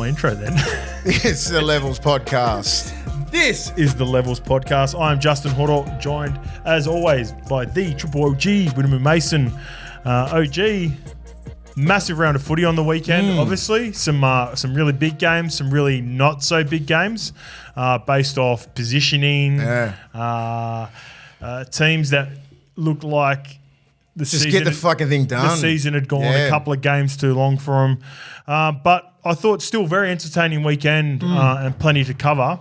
my intro then. It's the Levels Podcast. This is the Levels Podcast. I'm Justin Horo, joined as always by the Triple OG, Willie Mason OG. Massive round of footy on the weekend, obviously. Some really big games, some really not so big games, based off positioning. Teams that look like Just get the fucking thing done. The season had gone a couple of games too long for them. But I thought still very entertaining weekend and plenty to cover.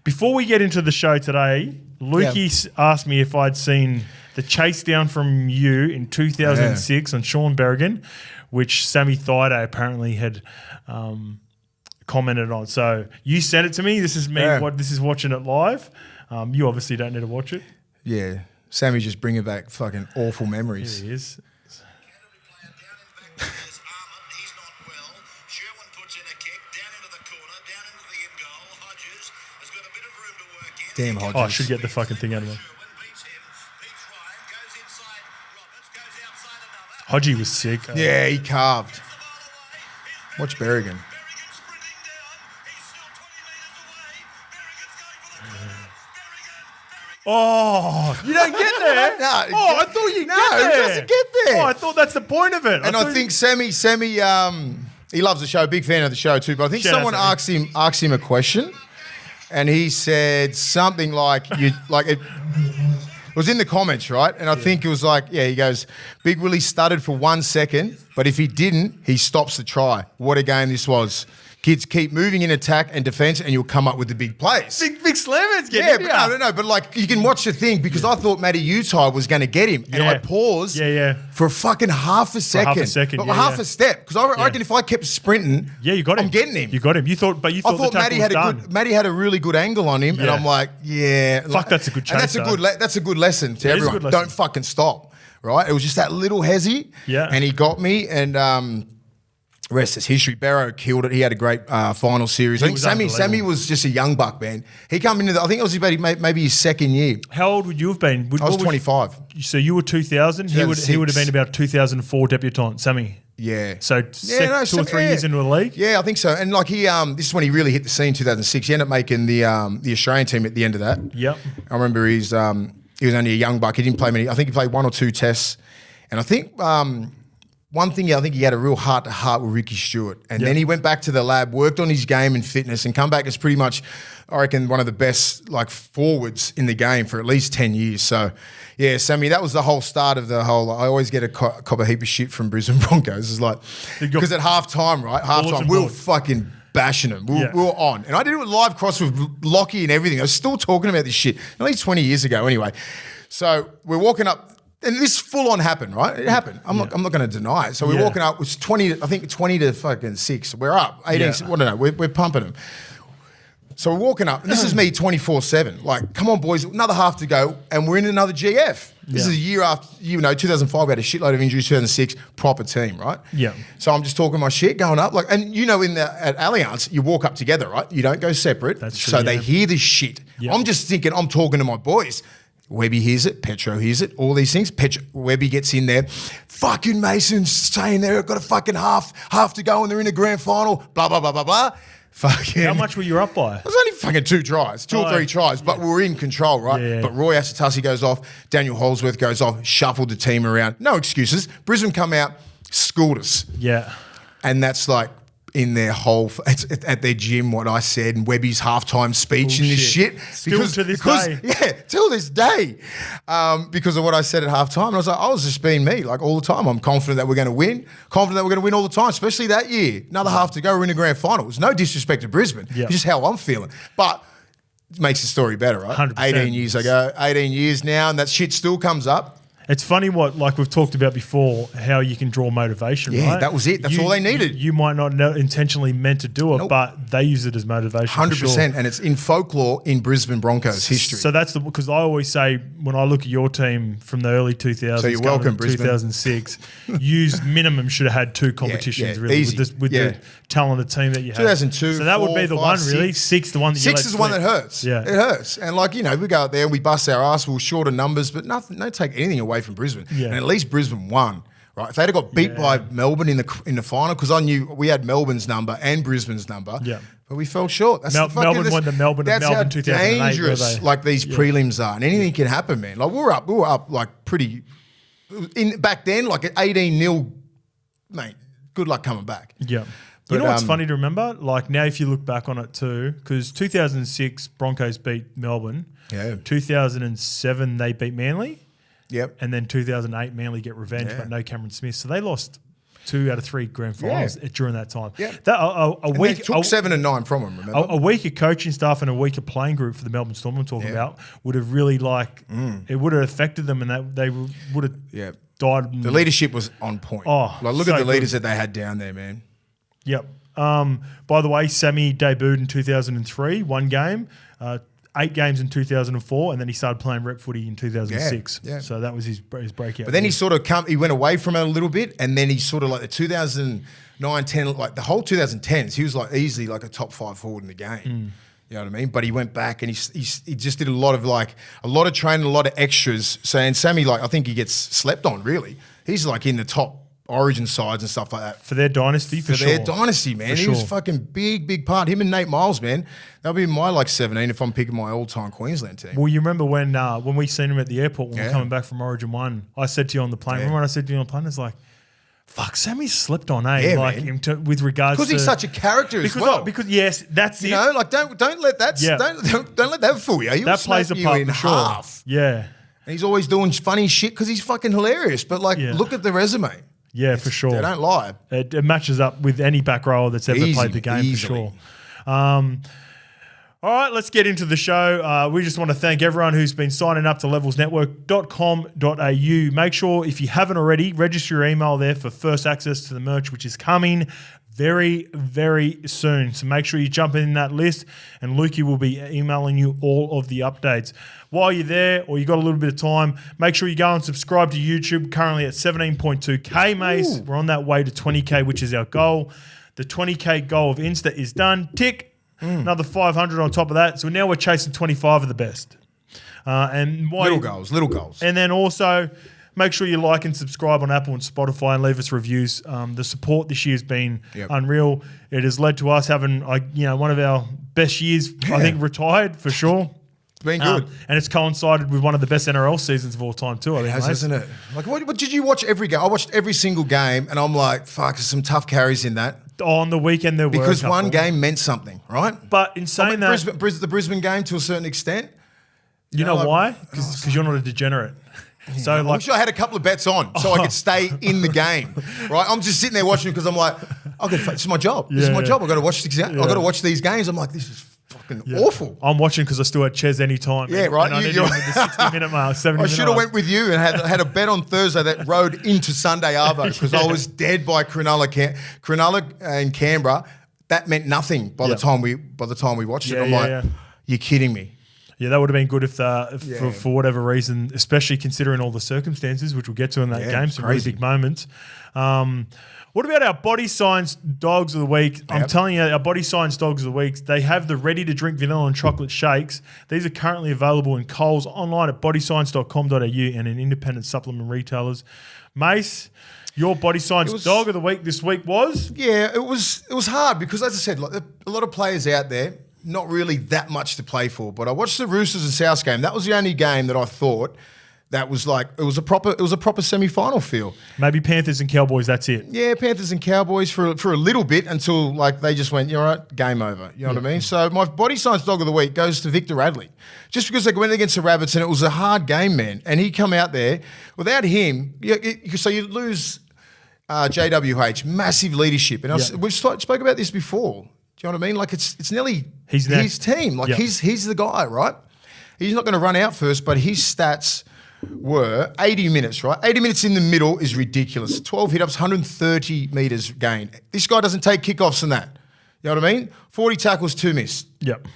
Before we get into the show today, Lukey asked me if I'd seen the chase down from you in 2006 on Sean Berrigan, which Sammy Thaiday apparently had commented on. So you sent it to me. This is me. This is watching it live. You obviously don't need to watch it. Yeah. Sammy's just bringing back fucking awful memories. Here he is. Damn Hodges. Oh, I should get the fucking thing out of me. Hodgie was sick. Yeah, he carved. Watch Berrigan. Oh, you don't get there? No. I thought you get No, there. he doesn't get there. Oh, I thought that's the point of it. And I think Sammy, he loves the show, big fan of the show too. But I think someone asked him a question, and he said something like, it was in the comments, right? And I think it was like, he goes, Big Willie stuttered for 1 second, but if he didn't, he stops the try. What a game this was. Kids, keep moving in attack and defence and you'll come up with the big plays. Big slammers get but like you can watch the thing because I thought Matty Utai was going to get him and I paused for a fucking half a second. Half a step because I reckon if I kept sprinting, you got him. I'm getting him. You got him. I thought Matty had a really good angle on him and I'm like, that's a good chase. And that's a good lesson to everyone. Don't fucking stop, right? It was just that little hezzy and he got me and rest is history. Barrow killed it. He had a great final series. I think Sammy was just a young buck, man. He came into I think it was maybe his second year. How old would you have been? I was 25. So you were 2000. He would have been about 2004 debutant, Sammy. Yeah. So 2 or 3 years into the league? Yeah, I think so. And like he, this is when he really hit the scene, 2006. He ended up making the Australian team at the end of that. Yep. I remember he was only a young buck. He didn't play many. I think he played 1 or 2 tests. And I think one thing, I think he had a real heart-to-heart with Ricky Stewart. And then he went back to the lab, worked on his game and fitness and come back as pretty much, I reckon, one of the best like forwards in the game for at least 10 years. So, yeah, Sammy, that was the whole start of the whole, I always get a cop a heap of shit from Brisbane Broncos. It's like, because at halftime, we were fucking bashing them. We were on. And I did it with live cross with Lockie and everything. I was still talking about this shit at least 20 years ago anyway. So we're walking up. And this full on happened, right? It happened. I'm not going to deny it. So we're walking up. It was 20 to fucking 6. We're up. 18. I don't know. We're pumping them. So we're walking up. And this is me 24/7. Like, come on, boys. Another half to go, and we're in another GF. This is a year after. 2005. We had a shitload of injuries. 2006, proper team, right? Yeah. So I'm just talking my shit, going up. Like, and at Allianz, you walk up together, right? You don't go separate. That's true. So they hear the shit. Yeah. I'm just thinking. I'm talking to my boys. Webby hears it, Petro hears it, all these things. Webby gets in there. Fucking Mason's saying they've got a fucking half to go and they're in the grand final, blah, blah, blah, blah, blah. Fucking. How much were you up by? It was only fucking 2 tries, 2 or 3 tries, but we were in control, right? Yeah. But Roy Asatasi goes off, Daniel Holsworth goes off, shuffled the team around. No excuses. Brisbane come out, schooled us. Yeah. And that's like, in their whole at their gym, what I said, and Webby's halftime speech and this shit. Still to this day. Yeah, till this day. Because of what I said at halftime. And I was like, I was just being me, like all the time. I'm confident that we're going to win. Confident that we're going to win all the time, especially that year. Another half to go, we're in the grand final. It's no disrespect to Brisbane. It's just how I'm feeling. But it makes the story better, right? 100%. 18 years ago, 18 years now, and that shit still comes up. It's funny what, like we've talked about before, how you can draw motivation, right? Yeah, that was it. That's all they needed. You might not intentionally meant to do it, but they use it as motivation. 100%. For sure. And it's in folklore in Brisbane Broncos history. So that's because I always say when I look at your team from the early 2000s, so you're welcome, Brisbane. 2006, you minimum should have had 2 competitions really with the talented team that you had. 2002, so that would be the 5, one 6. really. 6, the one that 6 is the one that hurts. Yeah, it hurts. And like we go out there and we bust our ass. We're short of numbers, but nothing. Don't take anything away from Brisbane. Yeah. And at least Brisbane won. right? If they'd have got beat by Melbourne in the final, because I knew we had Melbourne's number and Brisbane's number, but we fell short. Melbourne won the Melbourne of Melbourne 2008. That's how dangerous like these prelims are, and anything can happen, man. Like we were up like pretty back then, like at 18-0, mate. Good luck coming back. Yeah. You know what's funny to remember? Like now, if you look back on it too, because 2006 Broncos beat Melbourne. Yeah. 2007 they beat Manly. Yep. And then 2008 Manly get revenge, but no Cameron Smith. So they lost 2 out of 3 grand finals during that time. Yeah. A week they took 7 and 9 from them. Remember, a weaker coaching staff and a weaker playing group for the Melbourne Storm I'm talking about would have really it would have affected them, and that they would have died. The leadership was on point. Look at the leaders that they had down there, man. Yep. By the way, Sammy debuted in 2003, 1 game, 8 games in 2004, and then he started playing rep footy in 2006. Yeah. So that was his breakout. But then he went away from it a little bit, and then he sort of like the 2009, 10, like the whole 2010s, he was like easily like a top 5 forward in the game. You know what I mean? But he went back and he just did a lot of training, a lot of extras. So, and Sammy, like I think he gets slept on really. He's like in the top Origin sides and stuff like that. For their dynasty, for sure. Their dynasty, man. He was fucking big part. Him and Nate Miles, man. That'll be my like 17 if I'm picking my all-time Queensland team. Well, you remember when we seen him at the airport when we were coming back from Origin 1, I said to you on the plane, remember when I said to you on the plane, it's like, fuck, Sammy's slept on, like him with regards to... Because he's such a character as well. Because, yes, that's it. You know, like don't let that don't let that fool you. That plays a part for sure. Half. Yeah. And he's always doing funny shit because he's fucking hilarious. But like, look at the resume. Yeah, for sure. They don't lie. It matches up with any back rower that's ever played the game, for sure. All right, let's get into the show. We just want to thank everyone who's been signing up to levelsnetwork.com.au. Make sure, if you haven't already, register your email there for first access to the merch, which is coming very, very soon. So make sure you jump in that list, and Lukey will be emailing you all of the updates. While you're there, or you got a little bit of time, make sure you go and subscribe to YouTube. Currently at 17.2K, MASE. We're on that way to 20K, which is our goal. The 20K goal of Insta is done. Tick. Another 500 on top of that. So now we're chasing 25 of the best. Little goals. And then also make sure you like and subscribe on Apple and Spotify and leave us reviews. The support this year has been unreal. It has led to us having one of our best years, I think, retired for sure. It's been good. And it's coincided with one of the best NRL seasons of all time too, I think. It has, hasn't it? Like, what did you watch every game? I watched every single game, and I'm like, fuck, there's some tough carries in that. On the weekend there were because one game meant something, right? But in saying that... the Brisbane game to a certain extent. You know why? Because you're not a degenerate. So I wish I had a couple of bets on so I could stay in the game, right? I'm just sitting there watching because I'm like, this is my job. This is my job. I've got to watch I've got to watch these games. I'm like, this is fucking awful. I'm watching because I still had Ches anytime. Yeah, right. And I needed him at the 60-minute mark, 70-minute mark. I should have went with you and had a bet on Thursday that rode into Sunday Arvo because I was dead by Cronulla and Canberra. That meant nothing by the time we watched it. I'm like, you're kidding me. Yeah, that would have been good if for whatever reason, especially considering all the circumstances, which we'll get to in that game, some really big moments. What about our Body Science Dogs of the Week? Yep. I'm telling you, our Body Science Dogs of the Week, they have the ready-to-drink vanilla and chocolate shakes. These are currently available in Coles, online at bodyscience.com.au, and in independent supplement retailers. Mace, your Body Science Dog of the Week this week was? Yeah, it was hard because, as I said, like, a lot of players out there, not really that much to play for. But I watched the Roosters and Souths game. That was the only game that I thought that was like it was a proper semi-final feel. Maybe Panthers and Cowboys, that's it. Yeah, Panthers and Cowboys for a little bit until like they just went, you're right, game over. You know what I mean? So my Body Science Dog of the Week goes to Victor Radley. Just because they went against the Rabbits and it was a hard game, man. And he come out there, without him, so you lose JWH, massive leadership. And we've spoke about this before. Do you know what I mean? Like it's nearly his team. Like he's the guy, right? He's not going to run out first, but his stats were 80 minutes, right? 80 minutes in the middle is ridiculous. 12 hit-ups, 130 metres gained. This guy doesn't take kickoffs and that. You know what I mean? 40 tackles, 2 missed. Yep.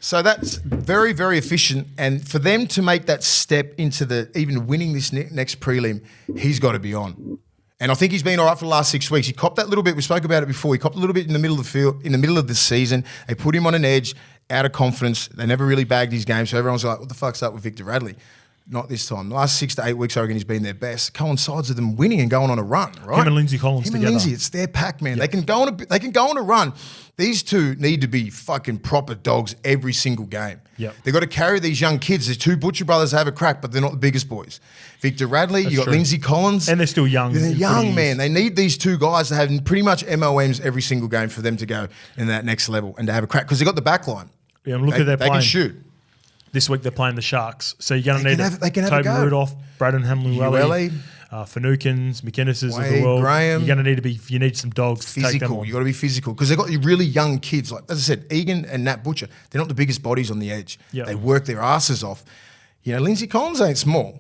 So that's very, very efficient. And for them to make that step into even winning this next prelim, he's got to be on. And I think he's been all right for the last 6 weeks. He copped that little bit. We spoke about it before. He copped a little bit in the middle of the field, in the middle of the season. They put him on an edge, out of confidence. They never really bagged his game. So everyone's like, what the fuck's up with Victor Radley? Not this time. The last 6 to 8 weeks, I reckon he's been their best. Coincides with them winning and going on a run, right? Him and Lindsay Collins Him together. and Lindsay, it's their pack, man. Yep. They can go on a run. These two need to be fucking proper dogs every single game. Yep. They've got to carry these young kids. There's two Butcher brothers that have a crack, but they're not the biggest boys. Victor Radley, you got true. Lindsay Collins. And they're still young. They're young, man. They need these two guys to have pretty much MOMs every single game for them to go in that next level and to have a crack because they've got the back line. Yeah, and look at their They playing. can shoot. This week they're playing the Sharks. So you're going to need they can have a Toby go. Rudolph, Braden Hamlin-Welly, Fanukins, McInnes's of the world. Graham. You're going to need you need some dogs to take them Physical. on. You got to be physical because they've got really young kids. Like as I said, Egan and Nat Butcher. They're not the biggest bodies on the edge. Yep. They work their asses off. You know, Lindsay Collins ain't small.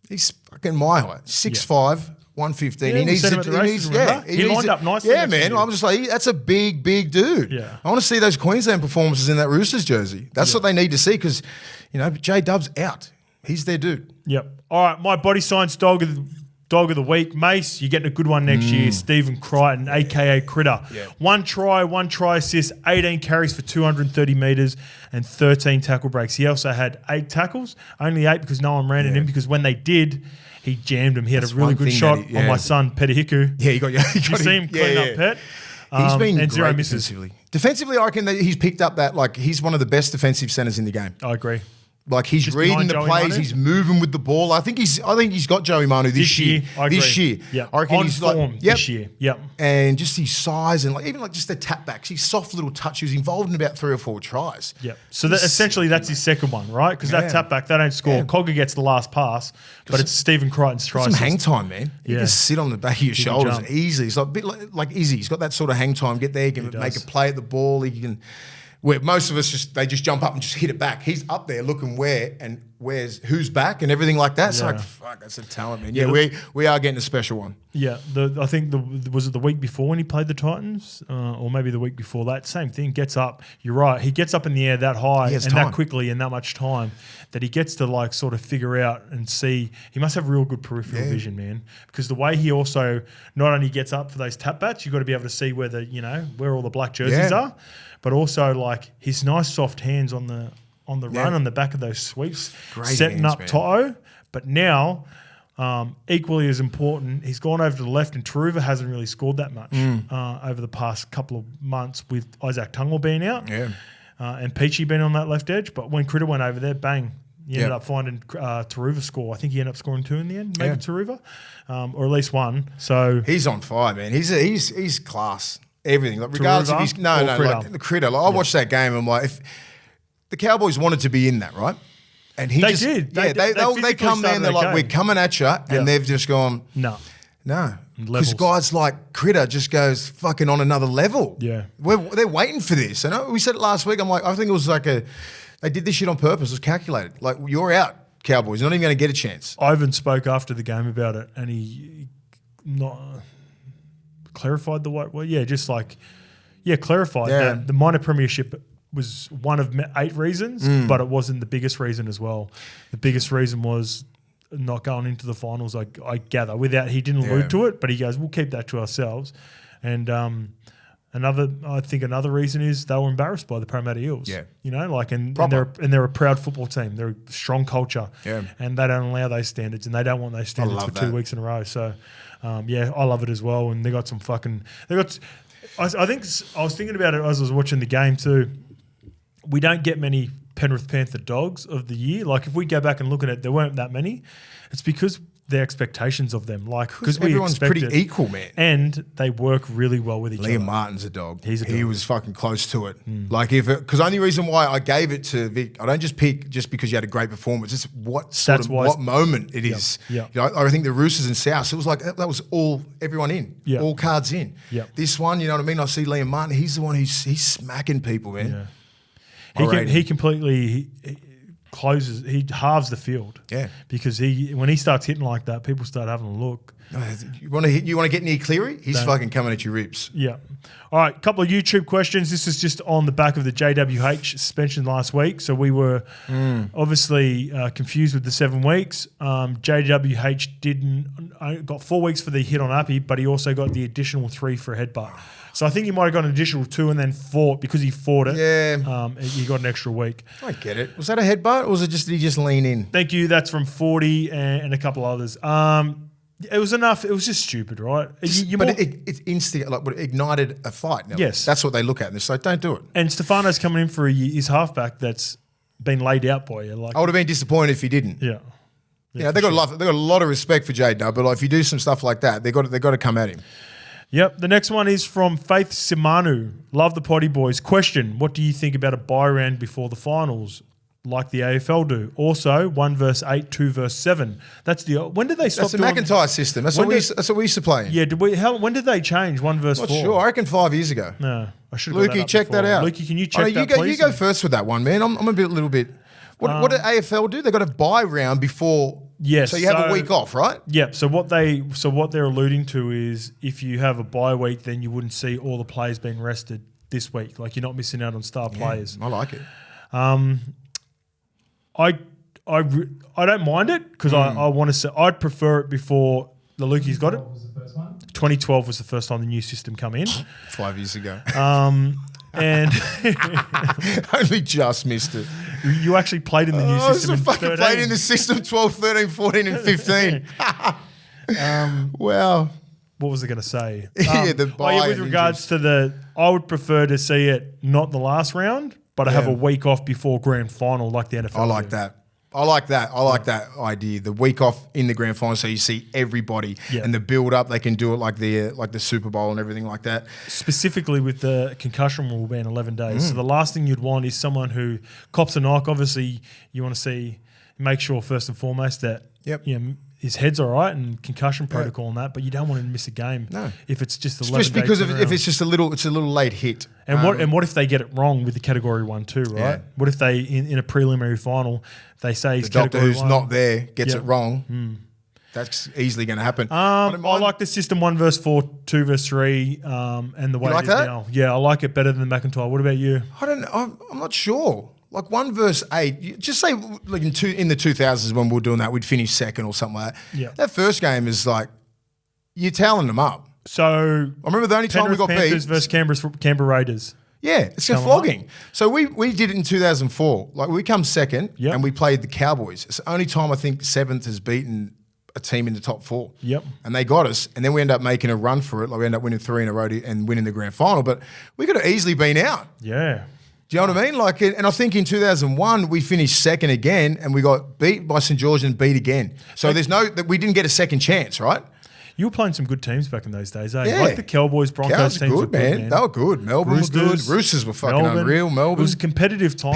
He's fucking my height, 6'5", 115. Yeah, he needs we said to. him at the races, He lined needs up nicely. Yeah, next man. year. I'm just like that's a big dude. Yeah. I want to see those Queensland performances in that Roosters jersey. That's what they need to see because, you know, J Dub's out. He's their dude. Yep. All right, my body science dog of the week, Mace. You're getting a good one next year. Stephen Crichton, aka Critter. Yeah. 1 try assist, 18 carries for 230 metres and 13 tackle breaks. He also had 8 tackles, only 8 because no one ran at him because when they did, he jammed him. He had a really good shot on my son, Petahiku. Yeah, you got Did you see him clean up Pet? He's been and great 0 misses. defensively. Defensively, I reckon that he's picked up that, like, he's one of the best defensive centres in the game. I agree. Like, he's Just reading behind the Joey plays, Manu? he's moving with the ball. I think he's got Joey Manu this year. I agree. This year. Yep. I reckon On he's form like, this year. Yep. And just his size and like even like just the tap backs, his soft little touch. He was involved in about 3 or 4 tries. Yep. So that essentially that's his second one, right? Because that tap back, they don't score. Cogger gets the last pass, but it's Stephen Crichton's try. Some hang time, man. You Yeah. can sit on the back of your shoulders jump. easily. It's like a bit like Izzy. He's got that sort of hang time. Get there, he can make a play at the ball. He can. Where most of us they just jump up and just hit it back. He's up there looking who's back and everything like that. It's like fuck, that's a talent, man. Yeah, we are getting a special one. Yeah, I think was it the week before when he played the Titans, or maybe the week before that? Same thing. Gets up. You're right. He gets up in the air that high and time. that quickly and that much time that he gets to like sort of figure out and see. He must have real good peripheral vision, man. Because the way he also not only gets up for those tap bats, you've got to be able to see where where all the black jerseys are, but also like his nice soft hands on the run on the back of those sweeps, setting hands, up man. Toto. But now. Equally as important, he's gone over to the left, and Taruva hasn't really scored that much over the past couple of months with Isaac Tungwell being out and Peachy being on that left edge. But when Critter went over there, bang, he ended up finding Taruva score. I think he ended up scoring 2 in the end, maybe Taruva, or at least 1. So he's on fire, man. He's class. Everything, like regardless Taruva of his Critter? like the Critter. Like, I watched that game. I'm like, if the Cowboys wanted to be in that, right? And he They just, did. Yeah, they physically come there and they're started like, that we're game. coming at you. And they've just gone, no. because Levels. guys like Critter just goes fucking on another level. Yeah. They're waiting for this. And we said it last week. I'm like, I think it was like they did this shit on purpose. It was calculated. Like, you're out, Cowboys. You're not even going to get a chance. Ivan spoke after the game about it, and he not clarified the way. Well, clarified that the minor premiership was one of 8 reasons, but it wasn't the biggest reason as well. The biggest reason was not going into the finals, I gather. He didn't allude to it, but he goes, we'll keep that to ourselves. And another reason is they were embarrassed by the Parramatta Eels. Yeah. You know, and they're a proud football team. They're a strong culture. Yeah. And they don't allow those standards, and they don't want those standards for 2 weeks in a row. So, I love it as well. And they got some I think I was thinking about it as I was watching the game too. We don't get many Penrith Panther dogs of the year. Like, if we go back and look at it, there weren't that many. It's because their expectations of them, because everyone's pretty equal, man, and they work really well with each other. Liam Martin's a dog. He's a dog. He was fucking close to it. Like, because only reason why I gave it to Vic, I don't just pick just because you had a great performance. It's what moment it is. Yeah. You know, I think the Roosters and South, it was like that was everyone in, all cards in. Yeah. This one, you know what I mean? I see Liam Martin. He's the one he's smacking people, man. Yeah. He completely closes. He halves the field. Yeah. Because when he starts hitting like that, people start having a look. You want to get near Cleary? He's fucking coming at your ribs. Yeah. All right, couple of YouTube questions. This is just on the back of the JWH suspension last week. So we were obviously confused with the 7 weeks. JWH got 4 weeks for the hit on Appy, but he also got the additional 3 for a headbutt. So I think he might have got an additional 2 and then fought because he fought it. Yeah. He got an extra week. I get it. Was that a headbutt or was it just did he just lean in? Thank you. That's from 40 and a couple others. It was enough. It was just stupid, right? It ignited a fight. Now. Yes. That's what they look at. And it's like, don't do it. And Stefano's coming in for his halfback that's been laid out by you. Like, I would have been disappointed if he didn't. Yeah. Yeah, they got a lot of respect for Jade now, but like, if you do some stuff like that, they got to come at him. Yep. The next one is from Faith Simanu. Love the potty boys. Question: what do you think about a bye round before the finals, like the AFL do? Also, 1 verse 8, 2 verse 7. That's the when did they stop? That's the McIntyre system. That's what we used to play. Yeah. When did they change 1 verse 4? Not sure. I reckon 5 years ago. No, I should. Lukey, check that out. Lukey, can you check that, please? You go first with that one, man. I'm a little bit. What did AFL do? They got a bye round before. Yes. So you have a week off, right? Yep. So what they're alluding to is if you have a bye week, then you wouldn't see all the players being rested this week. Like you're not missing out on star players. I like it. I don't mind it because I want to say I'd prefer it before the Lukey's got it. 2012 was the first time the new system come in. 5 years ago. And only just missed it. You actually played in the new system. I fucking played in the system 12, 13, 14, and 15. Wow. What was I going to say? With regards to I would prefer to see it not the last round, but I have a week off before grand final like the NFL. I like that. I like that idea. The week off in the grand final, so you see everybody and the build up. They can do it like the Super Bowl and everything like that. Specifically with the concussion rule being 11 days. So the last thing you'd want is someone who cops a knock. Obviously, you want to make sure first and foremost that his head's all right and concussion protocol and that, but you don't want him to miss a game. No, if it's just 11 just because days if it's just a little late hit. And what if they get it wrong with the category 1 too, right? Yeah. What if they in a preliminary final they say he's the doctor category who's 1, not there gets it wrong? That's easily going to happen. I like the system 1 verse 4, 2 verse 3, and the way it is now. Yeah, I like it better than the McIntyre. What about you? I don't know. I'm not sure. Like 1 verse 8, just say like in the 2000s when we were doing that, we'd finish second or something like that. Yeah. That first game is like, you're tallying them up. So I remember the only time we got Panthers beat versus Canberra Raiders. Yeah, it's a flogging. So we did it in 2004. Like we come second and we played the Cowboys. It's the only time I think 7th has beaten a team in the top 4. Yep. And they got us. And then we end up making a run for it. Like we end up winning 3 in a row and winning the grand final. But we could have easily been out. Yeah. Do you know what I mean? Like, and I think in 2001 we finished second again, and we got beat by St George and beat again. So we didn't get a second chance, right? You were playing some good teams back in those days, eh? Yeah. Like the Cowboys, Broncos teams were good, man. They were good. Melbourne was good. Roosters were fucking unreal. Melbourne. It was a competitive time.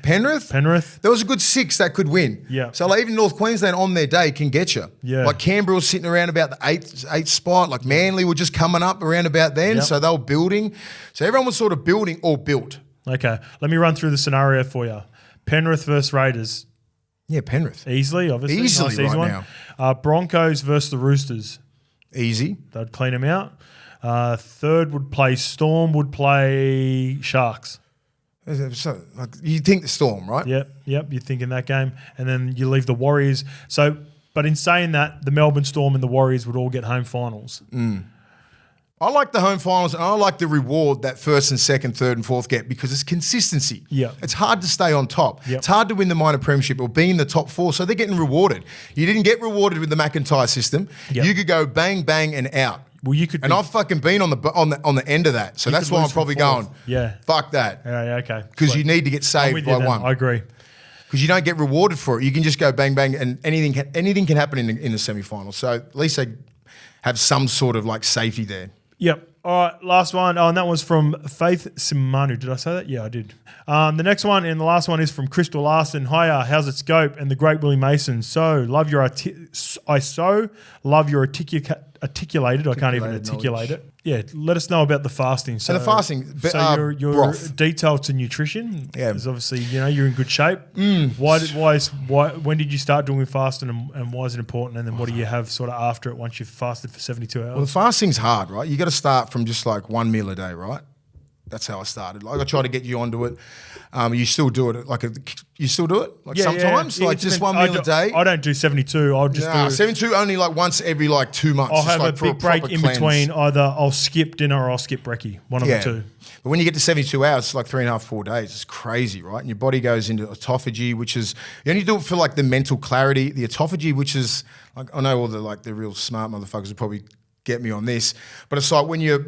Penrith. There was a good 6 that could win. Yeah. So like even North Queensland on their day can get you. Yeah. Like Canberra was sitting around about the eighth spot. Like Manly were just coming up around about then. Yep. So they were building. So everyone was sort of building or built. Okay. Let me run through the scenario for you. Penrith versus Raiders. Yeah, Penrith. Easily, obviously. Easily nice, right now. Broncos versus the Roosters. Easy. They'd clean them out. Third would play Storm, would play Sharks. So, like, you think the Storm, right? Yep. You're thinking that game. And then you leave the Warriors. So, but in saying that, the Melbourne Storm and the Warriors would all get home finals. I like the home finals, and I like the reward that first and second, third and fourth get because it's consistency. Yeah. It's hard to stay on top. Yep. It's hard to win the minor premiership or be in the top 4, so they're getting rewarded. You didn't get rewarded with the McIntyre system. Yep. You could go bang, bang, and out. Well, you could, and I've fucking been on the end of that, so that's why I'm probably going. Yeah, fuck that. Yeah, okay. Because you need to get saved by one. I agree. Because you don't get rewarded for it. You can just go bang, bang, and anything can happen in the semi-final. So at least they have some sort of like safety there. Yep. All right, last one. Oh, and that was from Faith Simanu. Did I say that? Yeah, I did. The next one and the last one is from Crystal Larson. Hiya, how's it scope? And the great Willie Mason. So love your articulated. I can't even articulate it. Yeah, let us know about the fasting. So and the fasting. So you're broth. detailed to nutrition. Yeah, is obviously you're in good shape. Why? When did you start doing fasting, and why is it important? And then what do you have sort of after it once you've fasted for 72 hours? Well, the fasting's hard, right? You got to start from just like 1 meal a day, right? That's how I started. Like I try to get you onto it. You still do it. Like You still do it? Like Yeah, sometimes? yeah. Like just one meal a day? I don't do 72. I'll just do 72 only like once every like 2 months. I'll just have like a for big break proper in cleanse. between. Either I'll skip dinner or I'll skip brekkie. One of the two. But when you get to 72 hours, it's like 3.5, 4 days. It's crazy, right? And your body goes into autophagy, which is, you only do it for like the mental clarity. The autophagy, which is, like, I know all the real smart motherfuckers will probably get me on this, but it's like when you're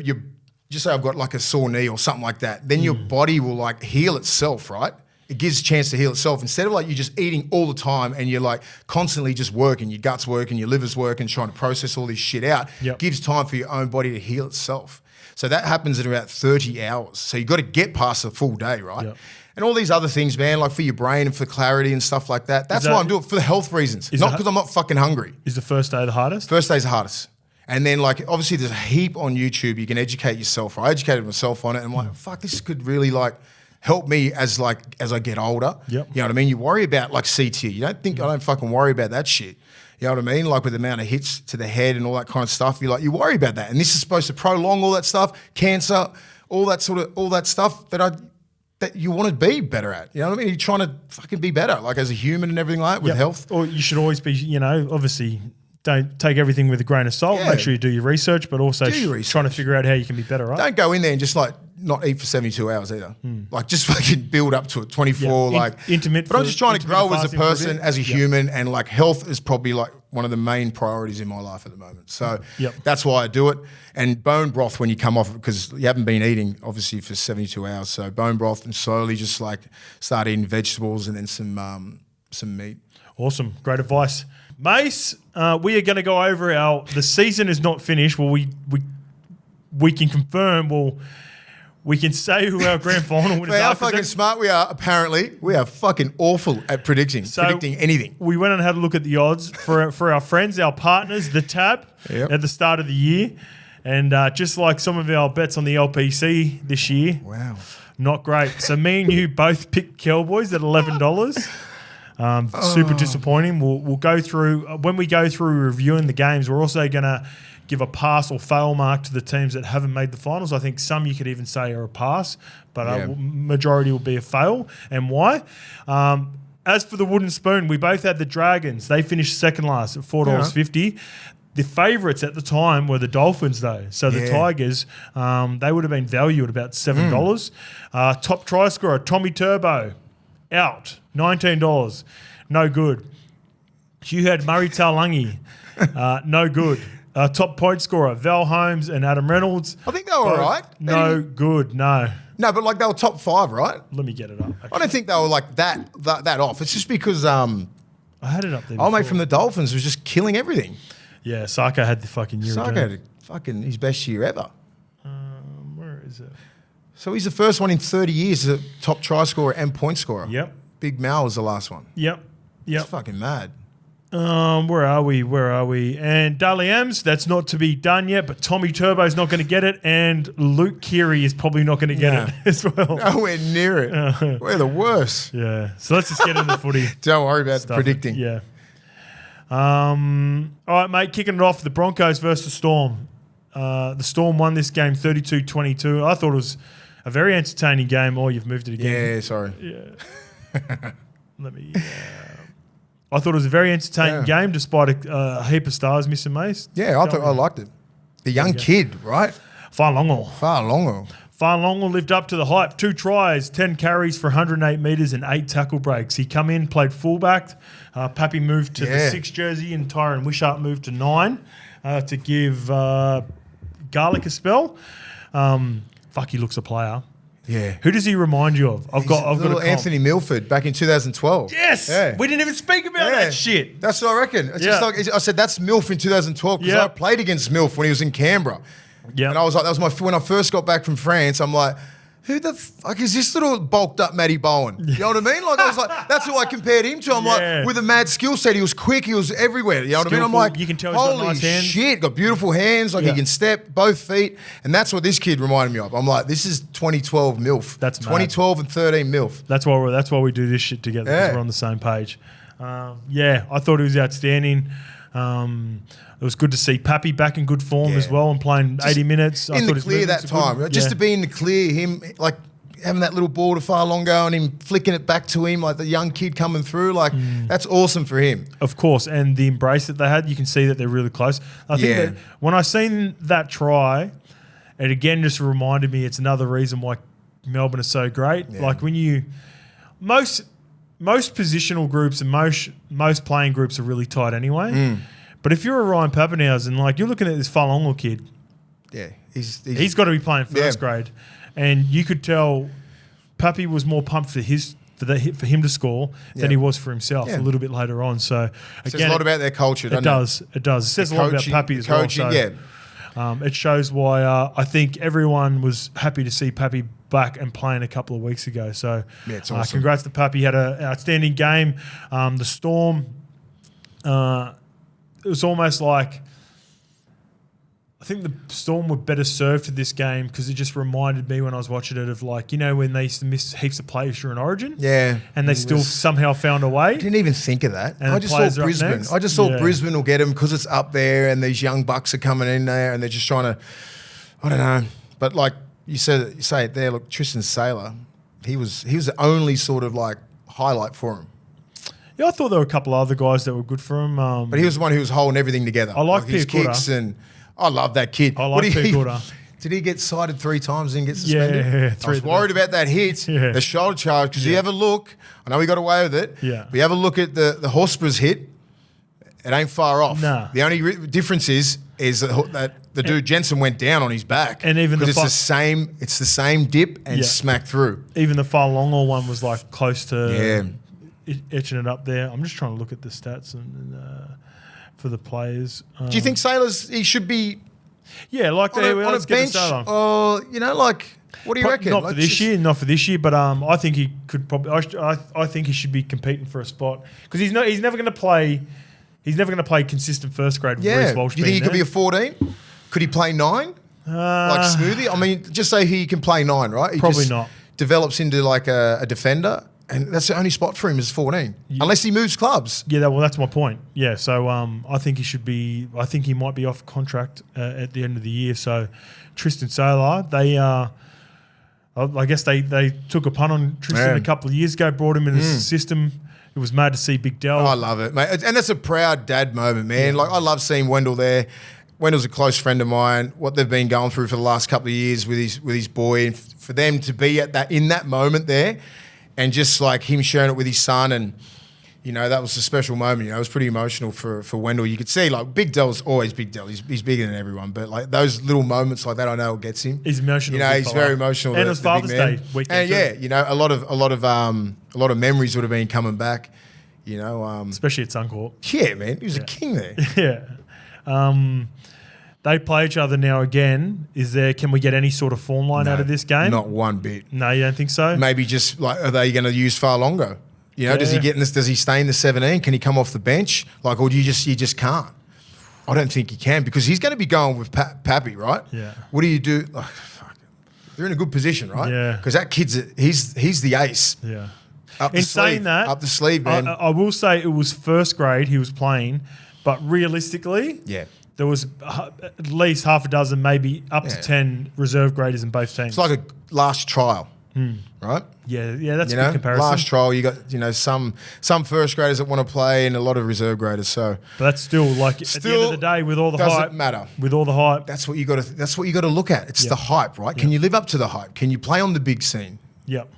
just say I've got like a sore knee or something like that, then your body will like heal itself, right? It gives a chance to heal itself instead of like you just eating all the time and you're like constantly just working, your guts working, your liver's working, trying to process all this shit out. Yep. Gives time for your own body to heal itself. So that happens in about 30 hours. So you've got to get past a full day, right? Yep. And all these other things, man, like for your brain and for clarity and stuff like that. That's why I'm doing it, for the health reasons. Not because I'm not fucking hungry. Is the first day the hardest? First day's the hardest. And then like obviously there's a heap on YouTube. You can educate yourself. I educated myself on it and I'm like, fuck, this could really like help me as I get older. Yep. You know what I mean? You worry about like CT. You don't think I don't fucking worry about that shit. You know what I mean? Like with the amount of hits to the head and all that kind of stuff, you worry about that. And this is supposed to prolong all that stuff, cancer, all that stuff that you want to be better at. You know what I mean? You're trying to fucking be better, like as a human and everything like that with health. Or you should always be, obviously don't take everything with a grain of salt. Yeah. Make sure you do your research, but also Do your research. trying to figure out how you can be better, right? Don't go in there and just like not eat for 72 hours either. Like just fucking build up to it, 24, Yeah. like Intermittent. But I'm just trying to grow as a fasting for a person, bit. as a human, and like health is probably like one of the main priorities in my life at the moment. So that's why I do it. And bone broth when you come off it, because you haven't been eating obviously for 72 hours. So bone broth and slowly just like start eating vegetables and then some meat. Awesome. Great advice. Mace, we are going to go over the season is not finished. Well, we can confirm, we can say who our grand final winners For how are. fucking smart we are, apparently, we are fucking awful at predicting anything. We went and had a look at the odds for our friends, our partners, the Tab, at the start of the year. And just like some of our bets on the LPC this year. Wow. Not great. So me and you both picked Cowboys at $11. Super disappointing. We'll go through when we go through reviewing the games. We're also going to give a pass or fail mark to the teams that haven't made the finals. I think some you could even say are a pass, but a majority will be a fail. And why? As for the wooden spoon, we both had the Dragons. They finished second last at $4.50. The favourites at the time were the Dolphins, though. So the Tigers, they would have been valued at about $7. Top try scorer, Tommy Turbo, out, $19. No good. You had Murray Taulagi, no good. Top point scorer, Val Holmes and Adam Reynolds. I think they were all right. No good, no. No, but like they were top 5, right? Let me get it up. I don't think they were like that off. It's just because I had it up there old mate before. from the Dolphins was just killing everything. Yeah, Sarko had the fucking year. Sarko had fucking his best year ever. Where is it? So he's the first one in 30 years as a top try scorer and point scorer. Yep. Big Mal was the last one. Yep. It's fucking mad. Where are we? And Dally M's, that's not to be done yet, but Tommy Turbo's not going to get it, and Luke Keary is probably not going to get it as well. Nowhere near it. We're the worst. Yeah. So let's just get into the footy. Don't worry about the predicting. Yeah. All right, mate, kicking it off, the Broncos versus the Storm. The Storm won this game 32-22. I thought it was a very entertaining game. Oh, you've moved it again. Yeah, sorry. Yeah. Let me... I thought it was a very entertaining game despite a heap of stars missing Mace. Yeah, I liked it. The young kid, right? Farlongo lived up to the hype. 2 tries, 10 carries for 108 metres and 8 tackle breaks. He come in, played fullback. Pappy moved to the 6 jersey and Tyron Wishart moved to 9 to give Garlic a spell. He looks a player. Yeah. Who does he remind you of? I've got Anthony Milford back in 2012. Yes. Yeah. We didn't even speak about that shit. That's what I reckon. It's just like I said, that's Milf in 2012 because I played against Milf when he was in Canberra. Yeah. And I was like, when I first got back from France, I'm like, who the fuck is this little bulked up Matty Bowen? You know what I mean? Like I was like, that's who I compared him to. I'm like, with a mad skill set, he was quick, he was everywhere. You know what I mean? I'm like, you can tell he's got holy nice hands. shit, got beautiful hands, like he can step, both feet. And that's what this kid reminded me of. I'm like, this is 2012 MILF. That's 2012 and 13 MILF. That's why we do this shit together, because we're on the same page. I thought he was outstanding. It was good to see Pappy back in good form as well and playing 80 minutes. In the clear that time. Just to be in the clear, him, like, having that little ball to far long go and him flicking it back to him, like the young kid coming through, like that's awesome for him. Of course, and the embrace that they had, you can see that they're really close. I think that when I seen that try, it again just reminded me it's another reason why Melbourne is so great. Yeah. Like when you most positional groups and most playing groups are really tight anyway. But if you're a Ryan Pappenhausen, like you're looking at this Falongo kid, he's got to be playing first grade, and you could tell Pappy was more pumped for him to score than he was for himself a little bit later on. So again, it says a lot about their culture. It does. It says a lot about Pappy as well. So, it shows why I think everyone was happy to see Pappy back and playing a couple of weeks ago. So it's awesome. Congrats to Pappy. He had an outstanding game. The Storm, it was almost like I think the Storm were better served for this game because it just reminded me when I was watching it of like, when they used to miss heaps of players during Origin. Yeah. And they still somehow found a way. I didn't even think of that. And I just thought Brisbane. I just thought Brisbane will get them because it's up there and these young bucks are coming in there and they're just trying to, I don't know. But like you say it there, look, Tristan Saylor, he was the only sort of like highlight for him. Yeah, I thought there were a couple of other guys that were good for him. But he was the one who was holding everything together. I like his kicks and I love that kid. I like Pia. Did he get cited 3 times and get suspended? Yeah, I was worried about that hit, the shoulder charge, because you have a look. I know he got away with it. Yeah. But you have a look at the Horsburgh's hit. It ain't far off. Nah. The only difference is that the dude Jensen went down on his back. And even it's the same dip and smack through. Even the Falongo one was like close to etching it up there. I'm just trying to look at the stats and for the players. Do you think he should be? Yeah, like on a bench, or what do you reckon? Not for this year, but I think he could probably. I think he should be competing for a spot because he's never going to play. He's never going to play consistent first grade. With Reece Walsh. Do you think he could be a 14? Could he play 9? Like Smoothie? I mean, just say he can play 9, right? He probably not. Develops into like a defender. And that's the only spot for him is 14, unless he moves clubs. Yeah, well, that's my point. Yeah, so I think he should be. I think he might be off contract at the end of the year. So Tristan Saylor, I guess they took a punt on Tristan a couple of years ago, brought him in the system. It was mad to see Big Dell. I love it, mate, and that's a proud dad moment, man. Like I love seeing Wendell there. Wendell's a close friend of mine. What they've been going through for the last couple of years with his boy, and for them to be in that moment there. And just like him sharing it with his son, and that was a special moment. It was pretty emotional for Wendell. You could see like Big Dell's always Big Dell. He's bigger than everyone, but like those little moments like that, I know it gets him. He's emotional. He's very emotional. And it was Father's Day weekend. And a lot of memories would have been coming back. Especially at Suncorp. Yeah, man, he was a king there. Yeah. They play each other now again. Can we get any sort of form line out of this game? Not one bit. No, you don't think so? Maybe just like, are they going to use Falongo? Does he get in this? Does he stay in the 17? Can he come off the bench? Like, or do you just can't? I don't think he can because he's going to be going with Pappy, right? Yeah. What do you do? Oh, fuck. They're in a good position, right? Yeah. Because that kid's he's the ace. Yeah. Up the sleeve, man. I will say it was first grade he was playing, but realistically, there was at least half a dozen, maybe up to 10 reserve graders in both teams. It's like a last trial, right? Yeah, that's a good comparison. Last trial, you got some first graders that want to play and a lot of reserve graders. So, but that's still like at the end of the day, with all the hype, doesn't matter. With all the hype, that's what you got to. That's what you got to look at. It's the hype, right? Can you live up to the hype? Can you play on the big scene? Yep.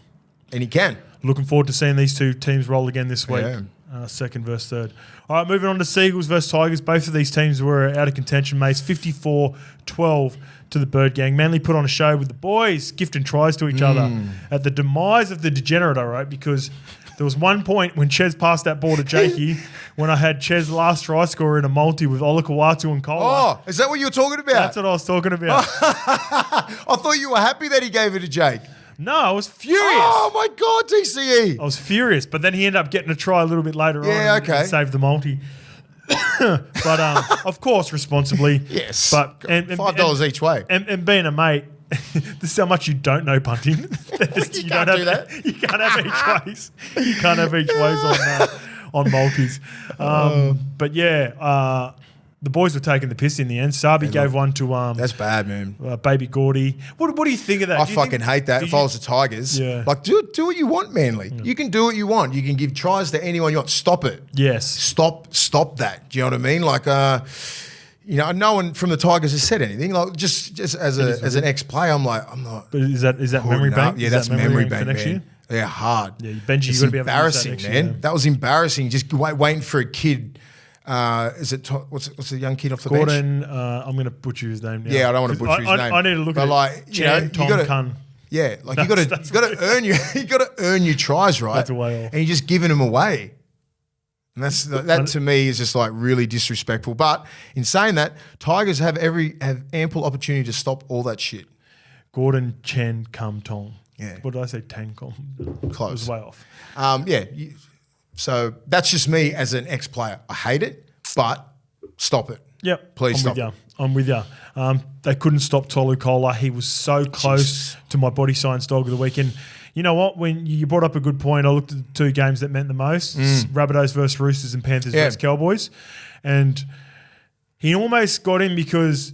And he can. Looking forward to seeing these two teams roll again this week. Yeah. Second versus third. All right, moving on to Seagulls versus Tigers. Both of these teams were out of contention, mates. 54-12 to the Bird Gang. Manly put on a show with the boys, gifting tries to each other at the demise of the degenerate, all right, because there was one point when Ches passed that ball to Jakey when I had Ches' last try scorer in a multi with Olakawatu and Kola. Oh, is that what you were talking about? That's what I was talking about. I thought you were happy that he gave it to Jake. No, I was furious. Oh, my God, TCE. I was furious, but then he ended up getting a try a little bit later on and saved the multi. But, of course, responsibly. Yes. But $5 each way. And being a mate, this is how much you don't know punting. You can't do that. You can't have each ways. You can't have each ways on multis. But, yeah, the boys were taking the piss in the end. Sabi gave one to That's bad, man. Baby Gordy. What do you think of that? I fucking hate that. If I was the Tigers, like do what you want, Manly. You can do what you want. You can give tries to anyone you want. Stop it. Yes. Stop that. Do you know what I mean? Like, no one from the Tigers has said anything. Like, just as an ex-player, I'm not. But is that memory bank? Yeah, that's memory bank, next man. year? Yeah, hard. Yeah, Benji, it's you got to be able to use that embarrassing, next man. year. That was embarrassing. Just waiting for a kid. Is it what's the young kid off the bench? Gordon, I'm going to butcher his name now. Yeah, I don't want to butcher his name. I need to look at like, it. Chan, Tom, you gotta, Kun. Yeah, like you got to earn you got to earn your tries, right? That's a way off. And you're just giving them away. And that to me is just like really disrespectful. But in saying that, Tigers have ample opportunity to stop all that shit. Gordon, Chen, Kum, Tong. Yeah. What did I say? Tang, Kong. Close. It was way off. So that's just me as an ex-player. I hate it, but stop it. Yep. Please stop it. I'm with you. They couldn't stop Tolu Kola. He was so close to my body science dog of the weekend. You know what? When you brought up a good point, I looked at the two games that meant the most: Rabbitohs versus Roosters and Panthers versus Cowboys, and he almost got him because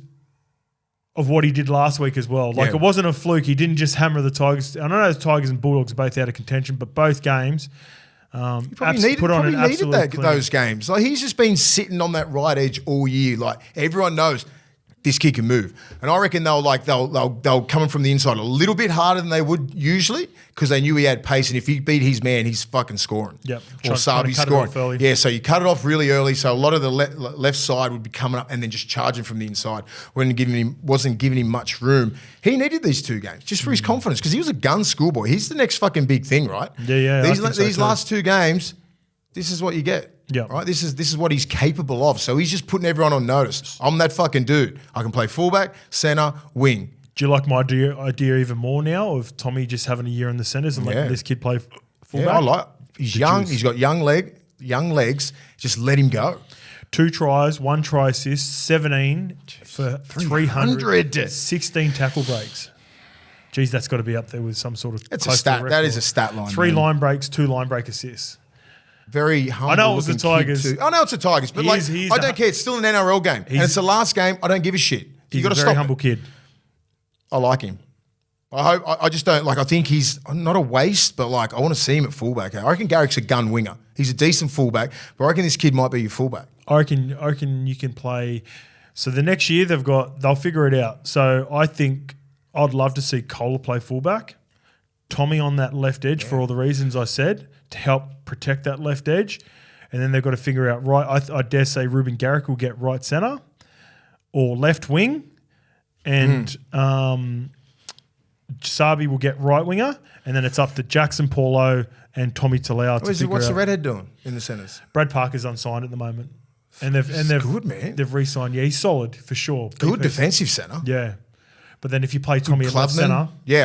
of what he did last week as well. Like it wasn't a fluke. He didn't just hammer the Tigers. I know the Tigers and Bulldogs are both out of contention, but both games. He probably needed those games. Like he's just been sitting on that right edge all year. Like everyone knows this kid can move, and I reckon they'll come from the inside a little bit harder than they would usually because they knew he had pace, and if he beat his man, he's fucking scoring. Yep. Or Sabi's scoring. Yeah, so you cut it off really early, so a lot of the left side would be coming up and then just charging from the inside. Wasn't giving him much room. He needed these two games just for his confidence because he was a gun schoolboy. He's the next fucking big thing, right? Yeah. These last two games, this is what you get. Yeah. Right. This is what he's capable of. So he's just putting everyone on notice. I'm that fucking dude. I can play fullback, center, wing. Do you like my idea even more now of Tommy just having a year in the centres and letting this kid play fullback? Yeah, I like. He's young. He's got young legs. Just let him go. 2 tries, 1 try assist, 17 for 300, 16 tackle breaks. Geez, that's got to be up there with some sort of. It's a stat. That is a stat line. 3 line breaks, 2 line break assists. Very humble. I know it was the Tigers. I know it's the Tigers, but I don't care. It's still an NRL game, and it's the last game. I don't give a shit. You got to stop. He's a very humble kid. I like him. I just don't like. I think he's not a waste, but like I want to see him at fullback. I reckon Garrick's a gun winger. He's a decent fullback, but I reckon this kid might be your fullback. I reckon you can play. So the next year they'll figure it out. So I think I'd love to see Kohler play fullback, Tommy on that left edge for all the reasons I said to help protect that left edge, and then they've got to figure out right. I dare say Ruben Garrick will get right centre or left wing, and Sabi will get right winger, and then it's up to Jackson Paulo and Tommy Talau to figure what's out. the redhead doing in the centres? Brad Parker's unsigned at the moment, and they've good, man. They've re-signed. Yeah, he's solid for sure. Good defensive centre. Yeah. But then if you play Tommy at left centre, he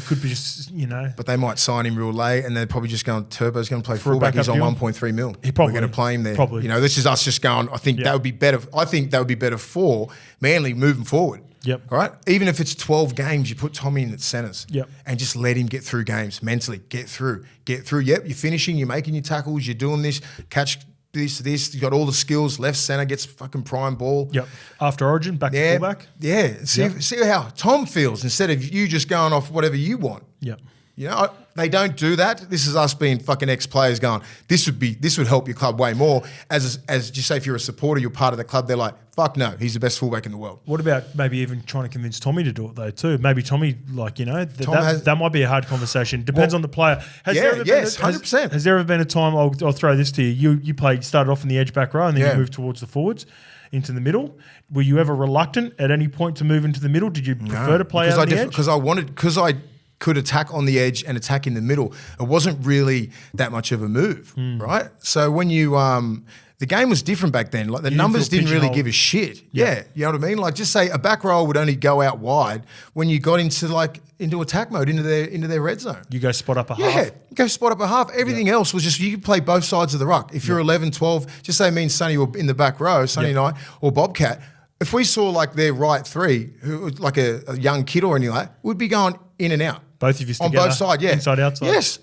could be just, But they might sign him real late, and they're probably just going. Turbo's going to play fullback. He's on 1.3 mil. We're going to play him there. Probably. This is us just going. I think that would be better. I think that would be better for Manly moving forward. Yep. All right. Even if it's 12 games, you put Tommy in at centres. Yep. And just let him get through games mentally. Get through. Yep. You're finishing. You're making your tackles. You're doing this. Catch. This, you got all the skills. Left centre gets fucking prime ball. Yep. After Origin, back to fullback. Yeah. See how Tom feels instead of you just going off whatever you want. Yep. They don't do that. This is us being fucking ex-players going, this would help your club way more. As just say if you're a supporter, you're part of the club, they're like, fuck no, he's the best fullback in the world. What about maybe even trying to convince Tommy to do it though too? Maybe Tommy, that might be a hard conversation. Depends on the player. 100%. Has there ever been a time, I'll throw this to you, you started off in the edge back row and then you moved towards the forwards into the middle. Were you ever reluctant at any point to move into the middle? Did you prefer to play out on the edge? Because I could attack on the edge and attack in the middle. It wasn't really that much of a move, right? So when you the game was different back then. Like the numbers didn't really give a shit. Yeah, you know what I mean? Like just say a back row would only go out wide when you got into attack mode, into their red zone. You go spot up a half. Yeah, go spot up a half. Everything else was just you could play both sides of the ruck. If you're 11, 12, just say me and Sonny were in the back row, Sonny and I, or Bobcat. If we saw like their right 3, who like a young kid or anything like that, we'd be going in and out. Both of you on both sides, inside, outside. Yes.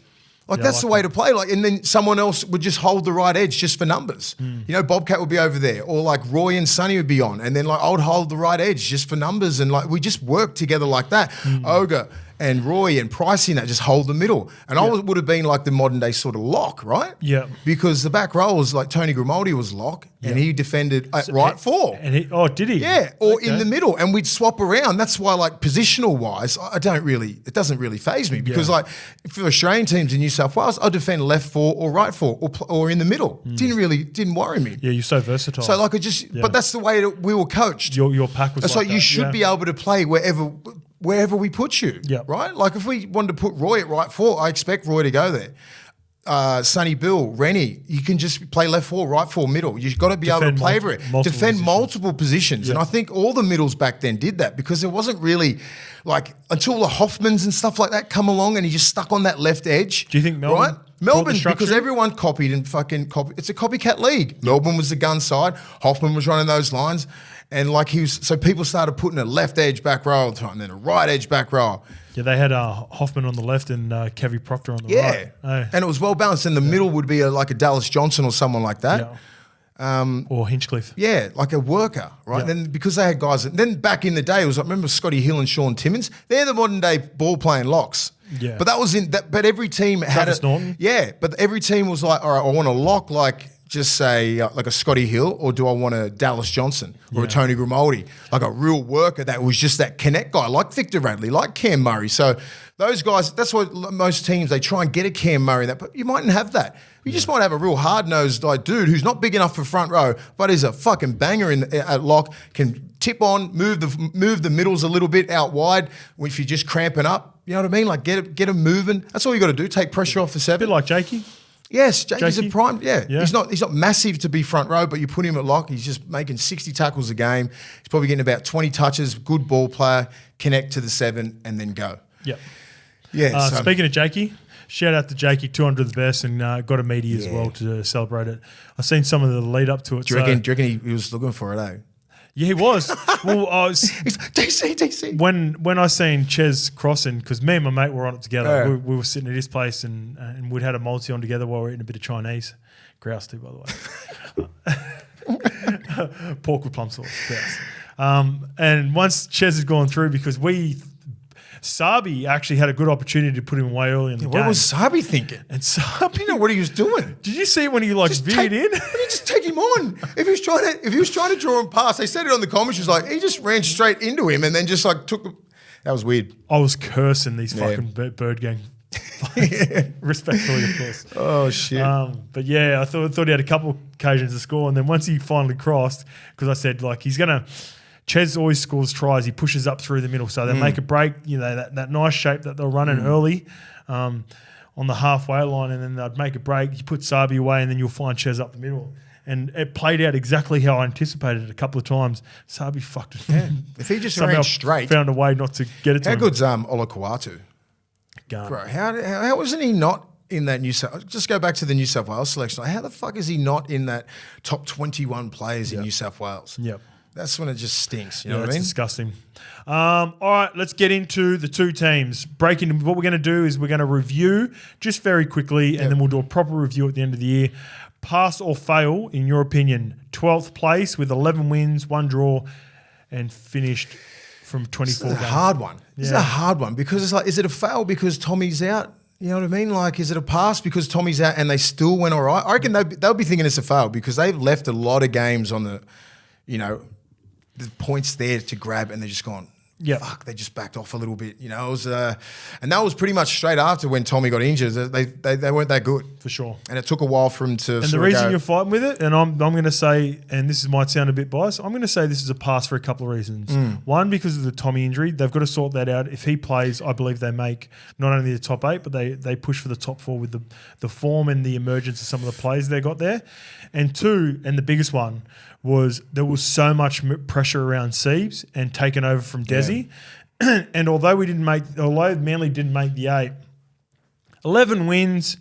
Like that's the way to play. Like, and then someone else would just hold the right edge just for numbers. You know, Bobcat would be over there, or like Roy and Sonny would be on, and then like I would hold the right edge just for numbers, and like we just worked together like that. Ogre and Roy and Pricey and that just hold the middle, and I would have been like the modern day sort of lock, right? Yeah. Because the back row was like Tony Grimaldi was lock, and he defended at right four. And did he? Yeah, or in the middle, and we'd swap around. That's why, like positional wise, it doesn't really faze me because like for Australian teams in New South Wales, I'd defend left four or right four or in the middle. Didn't worry me. Yeah, you're so versatile. So like but that's the way that we were coached. Your pack was. So you should be able to play wherever we put you. Yeah. Right. Like if we wanted to put Roy at right four, I expect Roy to go there. Sonny Bill, Rennie, you can just play left four, right four, middle. You've got to be able to play for it. Defend multiple positions. And I think all the middles back then did that because there wasn't really like until the Hoffmans and stuff like that come along and he just stuck on that left edge. Do you think Melbourne? Right? Melbourne, because everyone copied and fucking copied. It's a copycat league. Melbourne was the gun side. Hoffman was running those lines. And like so people started putting a left edge back row all the time, then a right edge back row. Yeah, they had Hoffman on the left and Kevy Proctor on the right. Yeah, and it was well balanced. And the middle would be like a Dallas Johnson or someone like that. Yeah. Or Hinchcliffe. Yeah, like a worker, right? Yeah. Then because they had guys, then back in the day, it was like, remember Scotty Hill and Sean Timmins? They're the modern day ball playing locks. Yeah. But that was but every team had Travis Norton. Yeah, but every team was like, all right, I want a lock like just say like a Scotty Hill, or do I want a Dallas Johnson or a Tony Grimaldi, like a real worker that was just that connect guy, like Victor Radley, like Cam Murray. So those guys, that's what most teams, they try and get a Cam Murray, but you mightn't have that. You just might have a real hard-nosed like dude who's not big enough for front row, but is a fucking banger at lock, can tip on, move the middles a little bit out wide if you're just cramping up. You know what I mean? Like get them moving. That's all you got to do. Take pressure off the seven. A bit like Jakey. Yes, Jakey's a prime. Yeah. Yeah. He's not massive to be front row, but you put him at lock, he's just making 60 tackles a game. He's probably getting about 20 touches. Good ball player. Connect to the seven and then go. Yep. Yeah. Speaking of Jakey, shout out to Jakey, 200 the best, and got a meaty as well to celebrate it. I've seen some of the lead up to it. Do you reckon he was looking for it, eh? Yeah, he was. Well, He's DC. When I seen Ches crossing, because me and my mate were on it together. We were sitting at his place and we'd had a multi on together while we were eating a bit of Chinese. Grouse too, by the way. Pork with plum sauce. Grouse. And once Ches had gone through, because Sabi actually had a good opportunity to put him away early in the game. What was Sabi thinking? And Sabi, you know what he was doing? Did you see when he veered in? Just take him on. If he was trying to draw him past, they said it on the comments. He was like, he just ran straight into him and then just like took. That was weird. I was cursing these fucking bird gang. Respectfully, of course. Oh shit! But yeah, I thought he had a couple occasions to score, and then once he finally crossed, because I said like he's gonna. Ches always scores tries. He pushes up through the middle, so they make a break. You know that nice shape that they're running early on the halfway line, and then they'd make a break. You put Sabi away, and then you'll find Ches up the middle. And it played out exactly how I anticipated it a couple of times. Sabi fucked it. Yeah. If he just ran straight, found a way not to get it to him. How good's Olakuatu? Bro, how wasn't he not in that just go back to the New South Wales selection. Like, how the fuck is he not in that top 21 players in New South Wales? Yep. That's when it just stinks. You know what I mean? It's disgusting. All right, let's get into the two teams. What we're going to do is we're going to review just very quickly, and then we'll do a proper review at the end of the year. Pass or fail, in your opinion, 12th place with 11 wins, 1 draw, and finished from 24 games. It's a hard one. This is a hard one because it's like, is it a fail because Tommy's out? You know what I mean? Like, is it a pass because Tommy's out and they still went all right? I reckon they'll be thinking it's a fail because they've left a lot of games on the, the points there to grab, and they're just gone. Yeah, fuck, they just backed off a little bit. It was, and that was pretty much straight after when Tommy got injured. They weren't that good for sure, and it took a while for him to. And the reason you're fighting with it, and I'm going to say, and this might sound a bit biased, I'm going to say this is a pass for a couple of reasons. One, because of the Tommy injury, they've got to sort that out. If he plays, I believe they make not only the top 8, but they push for the top 4 with the form and the emergence of some of the players they got there. And two, and the biggest one, was there was so much pressure around Siebes and taken over from Desi. Yeah. And although Manly didn't make the 8, 11 wins,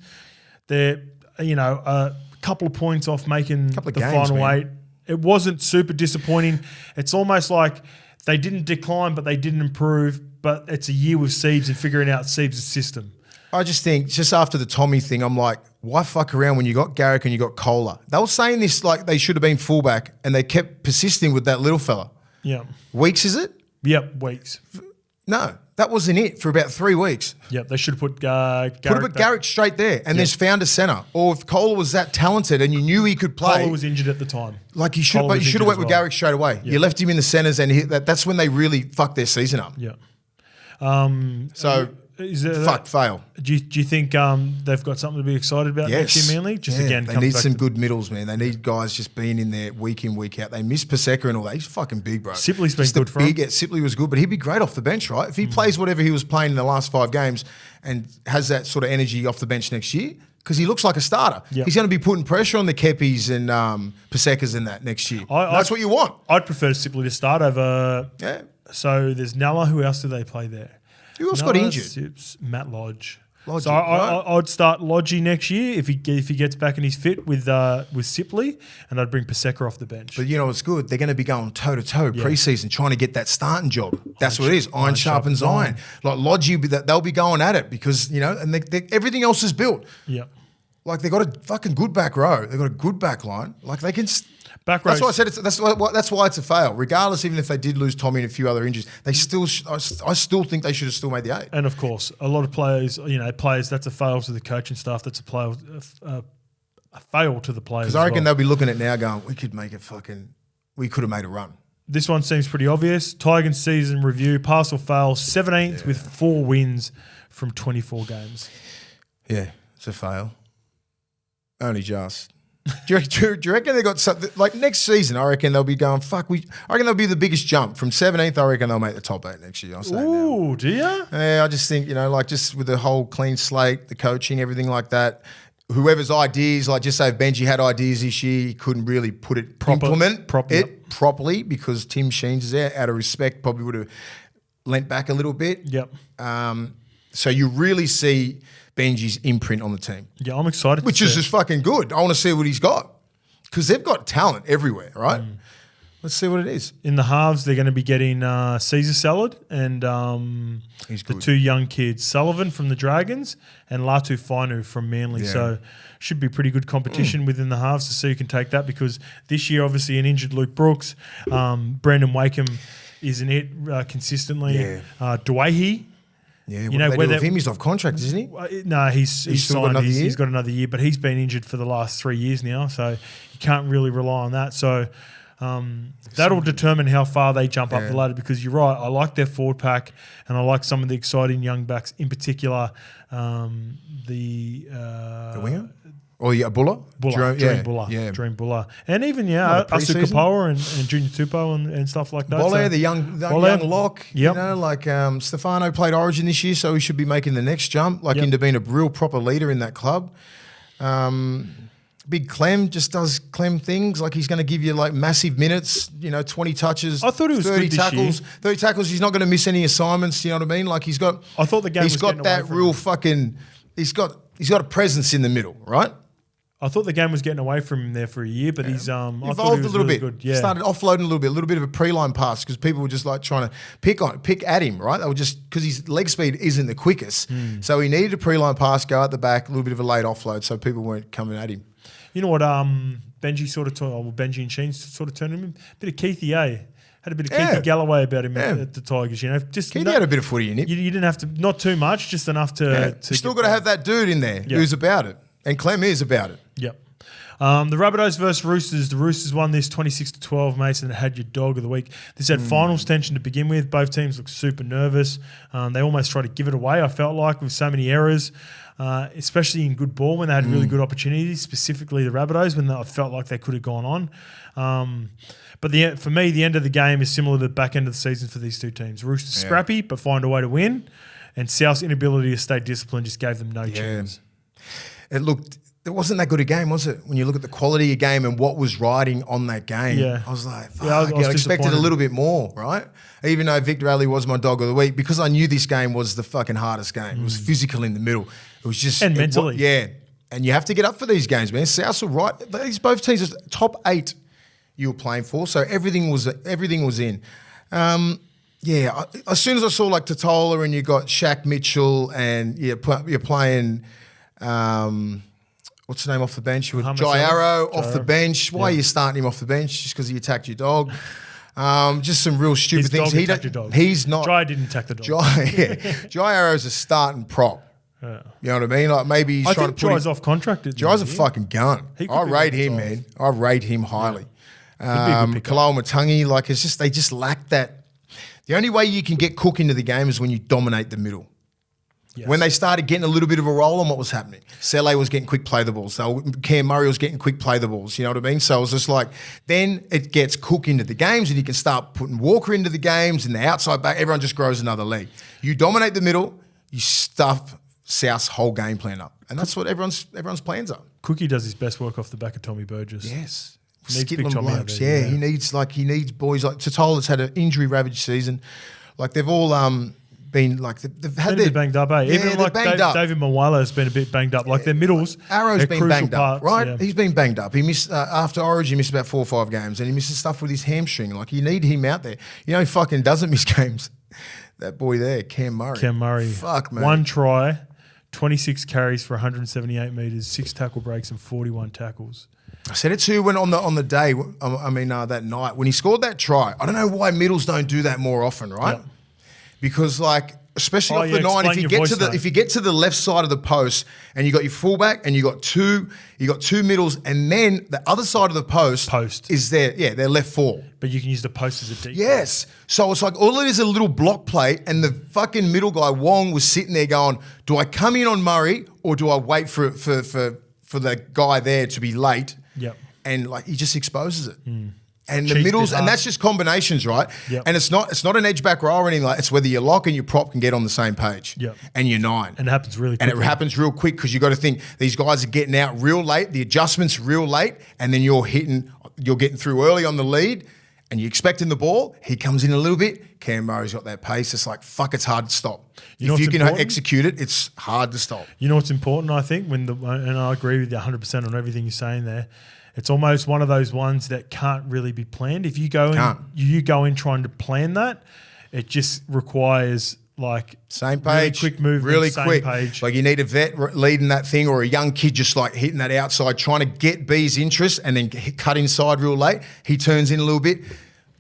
they're a couple of points off making the final 8. It wasn't super disappointing. It's almost like they didn't decline, but they didn't improve. But it's a year with Siebes and figuring out Siebes' system. I just think just after the Tommy thing, I'm like, why fuck around when you got Garrick and you got Kohler? They were saying this like they should have been fullback, and they kept persisting with that little fella. Yeah. Weeks, is it? Yep, weeks. No, that wasn't it for about 3 weeks. Yep, they should have put Garrick Put Garrick straight there and just found a centre. Or if Kohler was that talented and you knew he could play. Kohler was injured at the time. Like you should have went with Garrick straight away. You left him in the centres, and that's when they really fucked their season up. Yeah. Fail. Do you think they've got something to be excited about next year, Manly? They need some good middles, man. They need guys just being in there week in, week out. They miss Paseka and all that. He's fucking big, bro. Sipley's been good for him. Sipley was good, but he'd be great off the bench, right? If he plays whatever he was playing in the last 5 games and has that sort of energy off the bench next year, because he looks like a starter. Yep. He's going to be putting pressure on the Keppies and Pasekas and that next year. That's what you want. I'd prefer Sipley to start over. Yeah. So there's Nella. Who else do they play there? Who else got injured? Matt Lodge. So I'd start Lodgy next year if he gets back and he's fit with Sipley, and I'd bring Paseka off the bench. But you know what's good? They're going to be going toe to toe pre-season, trying to get that starting job. That's what it is. Iron sharpens iron. Like Lodgy, they'll be going at it because and everything else is built. Yeah. Like they got a fucking good back row. They got a good back line. Like they can. Back row. That's why I said that's why it's a fail. Regardless, even if they did lose Tommy and a few other injuries, they still. I still think they should have still made the 8. And of course, a lot of players, that's a fail to the coaching staff. That's a fail to the players. Because I reckon they'll be looking at now, going, we could have made a run. This one seems pretty obvious. Tigers season review: pass or fail. 17th with 4 wins from 24 games. Yeah, it's a fail. Only just. Do you reckon they got something like next season? I reckon they'll be going. I reckon they'll be the biggest jump from 17th. I reckon they'll make the top 8 next year. Ooh, do you? Yeah, I just think just with the whole clean slate, the coaching, everything like that. Whoever's ideas, like just say if Benji had ideas this year, he couldn't really implement it properly because Tim Sheens is there. Out of respect, probably would have lent back a little bit. Yep. So you really see Benji's imprint on the team. Yeah, I'm excited. Which is just fucking good. I want to see what he's got because they've got talent everywhere, right? Let's see what it is. In the halves, they're going to be getting Caesar Salad and the 2 young kids, Sullivan from the Dragons and Latu Fainu from Manly. Yeah. So should be pretty good competition within the halves to see who can take that because this year, obviously, an injured Luke Brooks, Brandon Wakeham isn't it consistently. Yeah. Dwayhe. Yeah, with him? He's off contract, isn't he? No, he's signed. He's got another year, but he's been injured for the last 3 years now, so you can't really rely on that. So that'll determine how far they jump up the ladder because you're right. I like their forward pack, and I like some of the exciting young backs, in particular the winger. Oh yeah, Buller? Dream Buller. And even, Asuka Kapoa and Junior Tupou and stuff like that. Buller, the young lock. Yep. Stefano played Origin this year, so he should be making the next jump, into being a real proper leader in that club. Big Clem just does Clem things, like he's going to give you massive minutes, 20 touches. I thought he was 30 good tackles. 30 tackles, he's not going to miss any assignments, you know what I mean? Like he's got I thought the game he's got that real fucking he's got a presence in the middle, right? I thought the game was getting away from him there for a year, but he's evolved I thought he was a little really bit. Good. Yeah. Started offloading a little bit of a pre-line pass because people were just trying to pick at him, right? They were just because his leg speed isn't the quickest, so he needed a pre-line pass, go at the back, a little bit of a late offload, so people weren't coming at him. You know what? Benji Benji and Sheen sort of turned him a bit of Keithy, Had a bit of Keithy Galloway about him at the Tigers, Just Keithy had a bit of footy in him. You didn't have to, not too much, just enough to. You still got to have that dude in there who's about it, and Clem is about it. Yep. The Rabbitohs versus Roosters. The Roosters won this 26-12, Mason. It had your dog of the week. This had finals tension to begin with. Both teams looked super nervous. They almost tried to give it away, I felt like, with so many errors, especially in good ball when they had really good opportunities, specifically the Rabbitohs, when I felt like they could have gone on. But for me, the end of the game is similar to the back end of the season for these two teams. Roosters scrappy, but find a way to win. And South's inability to stay disciplined just gave them no chance. It wasn't that good a game, was it? When you look at the quality of game and what was riding on that game, I was like, fuck, I expected a little bit more, right? Even though Victor Ali was my dog of the week, because I knew this game was the fucking hardest game. It was physical in the middle. It was just... And mentally. And you have to get up for these games, man. Souths were right. These both teams, top 8 you were playing for, so everything was in. Yeah, as soon as I saw like Totola and you got Shaq Mitchell and you're playing, what's the name off the bench? With Jai Arrow off the bench. Why are you starting him off the bench? Just because he attacked your dog? Just some real stupid things. He's not. Jai didn't attack the dog. Jai Arrow's a starting prop. Yeah. You know what I mean? Like maybe he's trying to put Jai's off contract. Jai's a fucking gun. I rate him, man. I rate him highly. Kalao Matangi, like it's just they just lack that. The only way you can get Cook into the game is when you dominate the middle. Yes. When they started getting a little bit of a roll on what was happening. Sele was getting quick play the balls. So Cam Murray was getting quick play the balls. You know what I mean? So it was just like, then it gets Cook into the games and you can start putting Walker into the games and the outside back. Everyone just grows another leg. You dominate the middle, you stuff South's whole game plan up. And that's what everyone's plans are. Cookie does his best work off the back of Tommy Burgess. Yes. Needs blokes. Yeah, he needs boys like Totola's had an injury ravaged season. Like they've all been like they've had their banged up. Yeah, even like David Mawala has been a bit banged up. Like their middles, Arrow's been banged up, right? Yeah. He's been banged up. He missed after Origin. He missed about 4 or 5 games, and he misses stuff with his hamstring. Like you need him out there. You know, he fucking doesn't miss games. That boy there, Cam Murray. Fuck man. 1 try, 26 carries for 178 meters, 6 tackle breaks, and 41 tackles. I said it to you when on the day. That night when he scored that try. I don't know why middles don't do that more often, right? Yep. Because like, especially off the 9, if you get to the left side of the post and you got your fullback and you got two middles, and then the other side of the post is their left 4. But you can use the post as a deep. Yes. So it's like all it is a little block play, and the fucking middle guy Wong was sitting there going, "Do I come in on Murray or do I wait for the guy there to be late?" Yep. And like he just exposes it. Mm. And the middles, and that's just combinations, right? Yep. And it's not an edge back row or anything like that. It's whether your lock and your prop can get on the same page. Yep. And your 9. And it happens really quick. And it happens real quick because you got to think these guys are getting out real late, the adjustments real late, and then you're getting through early on the lead, and you're expecting the ball. He comes in a little bit. Cam Murray's got that pace. It's like, fuck, it's hard to stop. If you can execute it, it's hard to stop. You know what's important, I think, and I agree with you 100% on everything you're saying there. It's almost one of those ones that can't really be planned. If you go in trying to plan that, it just requires like same page, really quick movement, really same quick. Page. Like you need a vet leading that thing, or a young kid just like hitting that outside, trying to get B's interest and then cut inside real late. He turns in a little bit.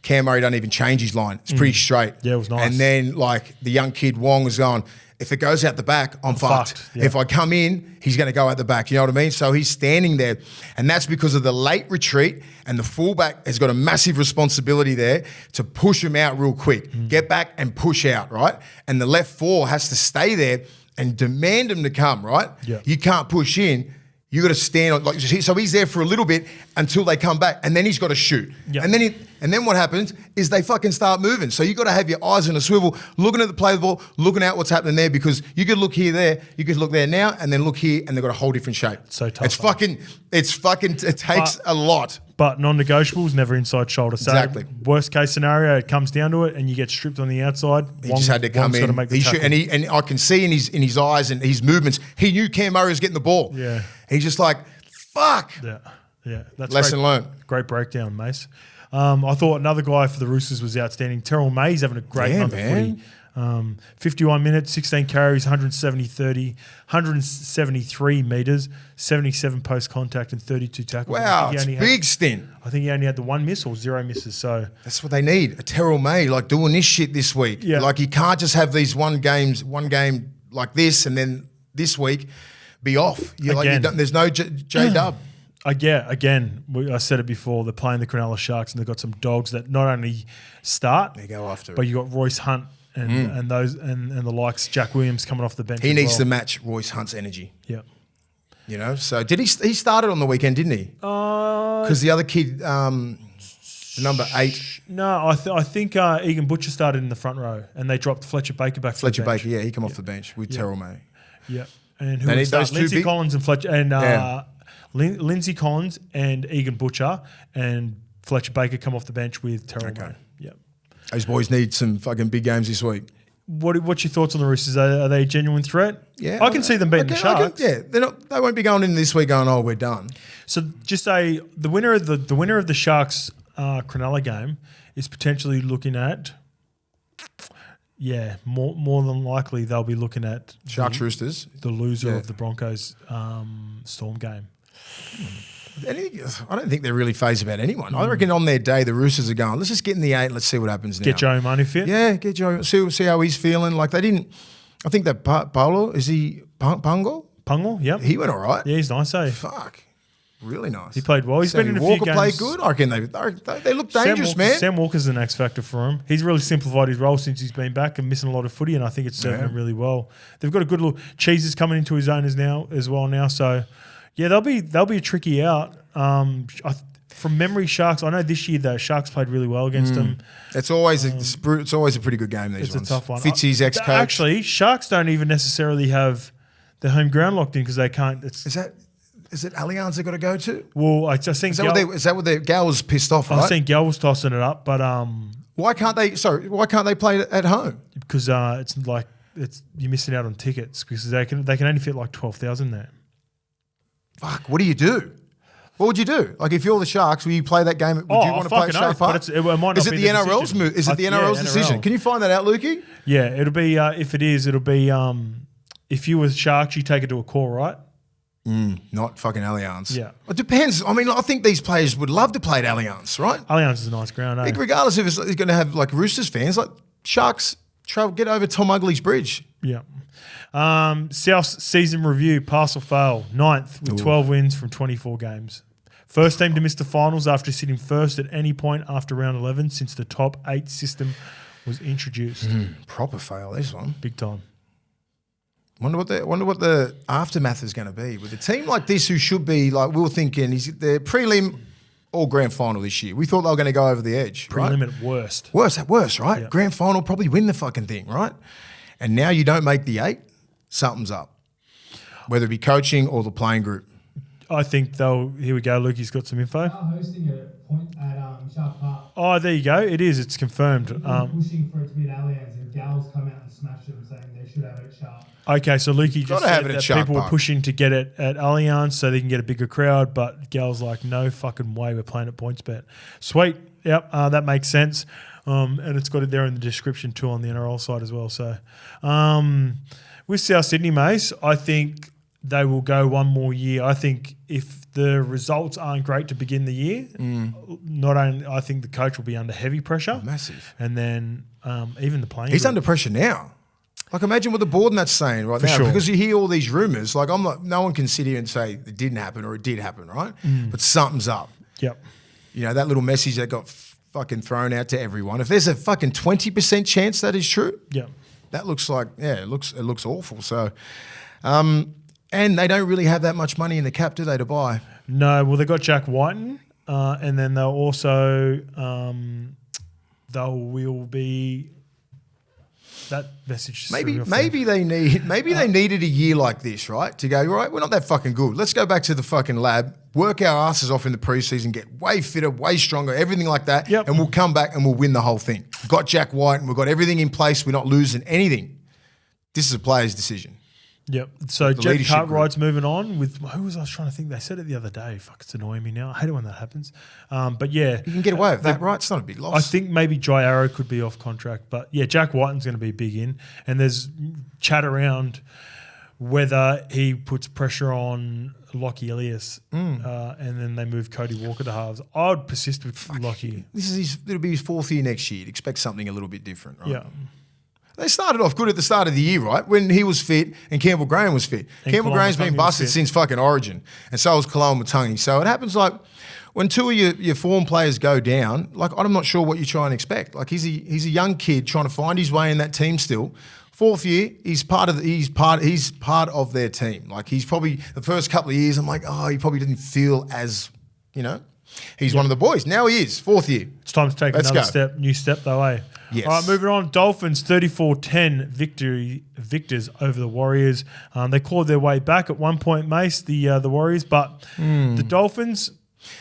Cam Murray doesn't even change his line. It's pretty straight. Yeah, it was nice. And then like the young kid Wong was going, if it goes out the back, I'm fucked. Yeah. If I come in, he's going to go out the back. You know what I mean? So he's standing there. And that's because of the late retreat, and the fullback has got a massive responsibility there to push him out real quick. Get back and push out, right? And the left 4 has to stay there and demand him to come, right? Yeah. You can't push in. You got to stand on, like, so he's there for a little bit until they come back, and then he's got to shoot. Yep. And then what happens is they fucking start moving. So you got to have your eyes on a swivel, looking at the play of the ball, looking at what's happening there, because you could look here, there, you could look there now, and then look here, and they've got a whole different shape. So tough. It takes a lot. But non-negotiables, never inside shoulder. So exactly. Worst case scenario, it comes down to it, and you get stripped on the outside. He just had to come in. And I can see in his eyes and his movements, he knew Cam Murray was getting the ball. Yeah. He's just like, fuck. Yeah. That's lesson learned. Great breakdown, Mace. I thought another guy for the Roosters was outstanding. Terrell May's having a great month of footy. 51 minutes, 16 carries, 173 metres, 77 post contact, and 32 tackles. Wow, it's big stint. I think he only had the 1 miss or 0 misses. So that's what they need. A Terrell May like doing this shit this week. Yeah. Like you can't just have these one game like this, and then this week be off. There's no J-Dub. Again, I said it before. They're playing the Cronulla Sharks, and they've got some dogs that not only start, they go after, but you got Royce Hunt and the likes, Jack Williams coming off the bench. He needs to match Royce Hunt's energy. Yeah, you know. So did he started on the weekend, didn't he? Because the other kid, number 8. No, I think Egan Butcher started in the front row, and they dropped Fletcher Baker back. Fletcher Baker, he came off the bench with Terrell May. Yeah, and who would start? Lindsay Collins and Fletcher and. Lindsay Collins and Egan Butcher and Fletcher Baker come off the bench with Terrell May. Yeah, those boys need some fucking big games this week. What's your thoughts on the Roosters? Are they a genuine threat? Yeah, I can see them beating the Sharks. They won't be going in this week going, oh, we're done. So just say the winner of the Sharks Cronulla game is potentially looking at yeah, more than likely they'll be looking at Sharks Roosters. the loser of the Broncos Storm game. I don't think they're really phased about anyone. I reckon on their day, the Roosters are going, let's just get in the 8, let's see what happens now. Get Joe Money fit? Yeah, get Joe, see how he's feeling. Like they didn't, I think that Paolo, is he Pungo? Pungle, yep. He went all right. Yeah, he's nice, eh? Fuck. Really nice. He played well. He's been in a Walker few games. played good. I reckon they look dangerous, man. Sam Walker's an X factor for him. He's really simplified his role since he's been back and missing a lot of footy, and I think it's serving him really well. They've got a good little Cheese is coming into his own as well now. So yeah, they'll be a tricky out. From memory, Sharks. I know this year the Sharks played really well against them. It's always a pretty good game. These it's ones. a tough one. Fitzy's ex-coach. Actually, Sharks don't even necessarily have their home ground locked in because they can't. Is it Allianz they got to go to? Well, I just think is that what their Gal was pissed off? Right? I think Gal was tossing it up, but why can't they play at home? Because you're missing out on tickets because they can only fit like 12,000 there. Fuck, what do you do? What would you do? Like if you're the Sharks, will you play that game? Would you want to play at Shark Park? Is it the NRL's move? Is it the NRL's decision? Can you find that out, Lukey? Yeah, it'll be if it is, it'll be if you were Sharks, you take it to a call, right? Not fucking Allianz. Yeah. It depends. I mean, I think these players would love to play at Allianz, right? Allianz is a nice ground, eh? Regardless if it's going to have like Roosters fans, like Sharks travel, get over Tom Ugly's bridge. Yeah. South season review, pass or fail, 9th with 12 wins from 24 games. First team to miss the finals after sitting first at any point after round 11 since the top 8 system was introduced. Proper fail, this one. Big time. Wonder what the aftermath is going to be with a team like this who should be like we were thinking they're prelim or grand final this year. We thought they were going to go over the edge. Prelim right? at worst. Worse, right? Yeah. Grand final, probably win the fucking thing, right? And now you don't make the 8, something's up. Whether it be coaching or the playing group. I think here we go, Lukey's got some info. Hosting a point at Shark Park. Oh, there you go. It is. It's confirmed. Pushing for it to be at Allianz and Gals come out and smash them saying they should have it at Shark. Okay, so Lukey just said that people were pushing to get it at Allianz so they can get a bigger crowd, but Gal's like, no fucking way, we're playing at PointsBet. Sweet. Yep, that makes sense. And it's got it there in the description too on the NRL side as well. So with South Sydney, Mace, I think they will go one more year. I think if the results aren't great to begin the year, not only I think the coach will be under heavy pressure. Oh, massive. And then even the playing He's group. under pressure now. Like imagine what the board and that's saying right now. Sure. Because you hear all these rumours. Like no one can sit here and say it didn't happen or it did happen, right? But something's up. Yep. You know, that little message that got fucking thrown out to everyone. If there's a fucking 20% chance that is true, that looks like, it looks awful. So, and they don't really have that much money in the cap, do they, to buy? No, well, they got Jack Whiten, and then they'll also, they will be, that message. Maybe they needed a year like this, right? To go, right, we're not that fucking good. Let's go back to the fucking lab, work our asses off in the preseason, get way fitter, way stronger, everything like that, and we'll come back and we'll win the whole thing. We've got Jack Whiten, we've got everything in place, we're not losing anything. This is a player's decision. Yep. So Jet Cartwright's moving on with who was I was trying to think? They said it the other day. Fuck, it's annoying me now. I hate it when that happens. But yeah, you can get away with that, right? It's not a big loss. I think maybe Jai Arrow could be off contract, but yeah, Jack Whiten's going to be big in, and there's chat around whether he puts pressure on Lockie Elias, and then they move Cody Walker to halves. I would persist with Lockie. It'll be his 4th year next year. You'd expect something a little bit different, right? Yeah. They started off good at the start of the year, right? When he was fit and Campbell Graham was fit. And Campbell Graham's been busted since fucking Origin. And so was Kalon Matangi. So it happens like when 2 of your form players go down, like I'm not sure what you try and expect. Like he's a young kid trying to find his way in that team still. 4th year, he's part of their team. Like he's probably the first couple of years, I'm like, oh, he probably didn't feel as, he's one of the boys. Now he is, 4th year. It's time to take another new step though, eh? Yes. All right, moving on. Dolphins 34-10 victors over the Warriors. They clawed their way back at one point, Mace, the Warriors, but the Dolphins,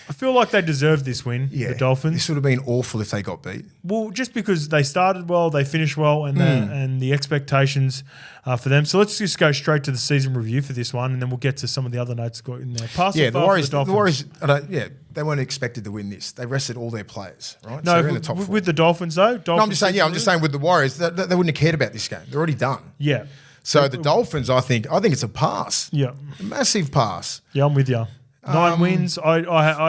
I feel like they deserved this win, the Dolphins. This would have been awful if they got beat. Well, just because they started well, they finished well, and the expectations for them. So let's just go straight to the season review for this one, and then we'll get to some of the other notes got in there. The Warriors, they weren't expected to win this. They rested all their players, right? No, so they're in the top four. With the Dolphins though. I'm just saying with the Warriors, they wouldn't have cared about this game. They're already done. Yeah. So the Dolphins, I think it's a pass. Yeah. A massive pass. Yeah, I'm with you. 9 wins. I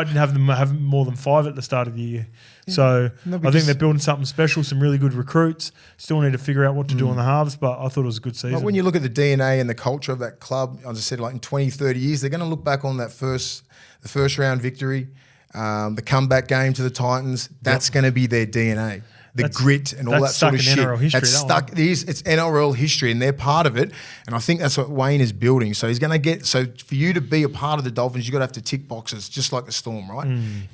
didn't have them have more than 5 at the start of the year. So I think they're building something special, some really good recruits. Still need to figure out what to do on the halves, but I thought it was a good season. But when you look at the DNA and the culture of that club, as I said, like in 20, 30 years, they're going to look back on that the first round victory, the comeback game to the Titans. That's going to be their DNA. The grit and all that sort of shit. NRL history, that's stuck. It's NRL history, and they're part of it. And I think that's what Wayne is building. So he's going to get. So for you to be a part of the Dolphins, you've got to have to tick boxes, just like the Storm, right?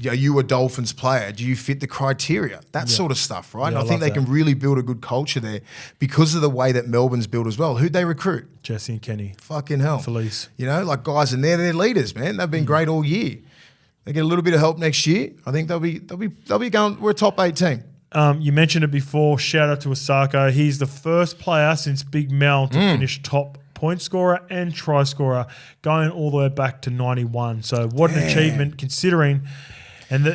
Are you a Dolphins player? Do you fit the criteria? That sort of stuff, right? Yeah, and I think they can really build a good culture there because of the way that Melbourne's built as well. Who'd they recruit? Jesse and Kenny. Fucking hell, Felice. Like guys, and they're leaders, man. They've been great all year. They get a little bit of help next year. I think they'll be going. We're a top 8 team. You mentioned it before. Shout out to Osako. He's the first player since Big Mel to finish top point scorer and try scorer, going all the way back to 91. So what an achievement considering, and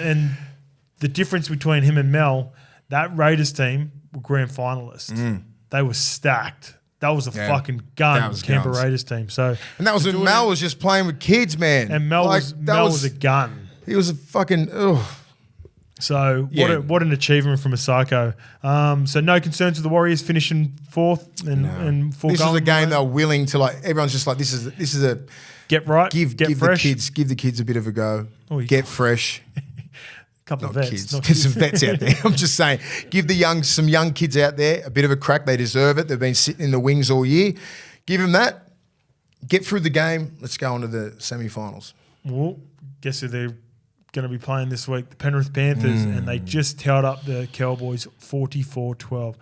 the difference between him and Mel. That Raiders team were grand finalists. They were stacked. That was a fucking gun, Canberra Raiders team. So and that was when Mel was just playing with kids, man. And Mel was a gun. He was a fucking So what an achievement from Osako. So no concerns with the Warriors finishing 4th and 4 This is a game they're willing to everyone's just like this is a get right, give fresh. the kids a bit of a go. Get fresh. Couple Not of vets. kids. Get some vets out there. I'm just saying, give some young kids out there a bit of a crack. They deserve it. They've been sitting in the wings all year. Give them that. Get through the game. Let's go on to the semi-finals. Well, guess who they're going to be playing this week? The Penrith Panthers, and they just held up the Cowboys 44-12.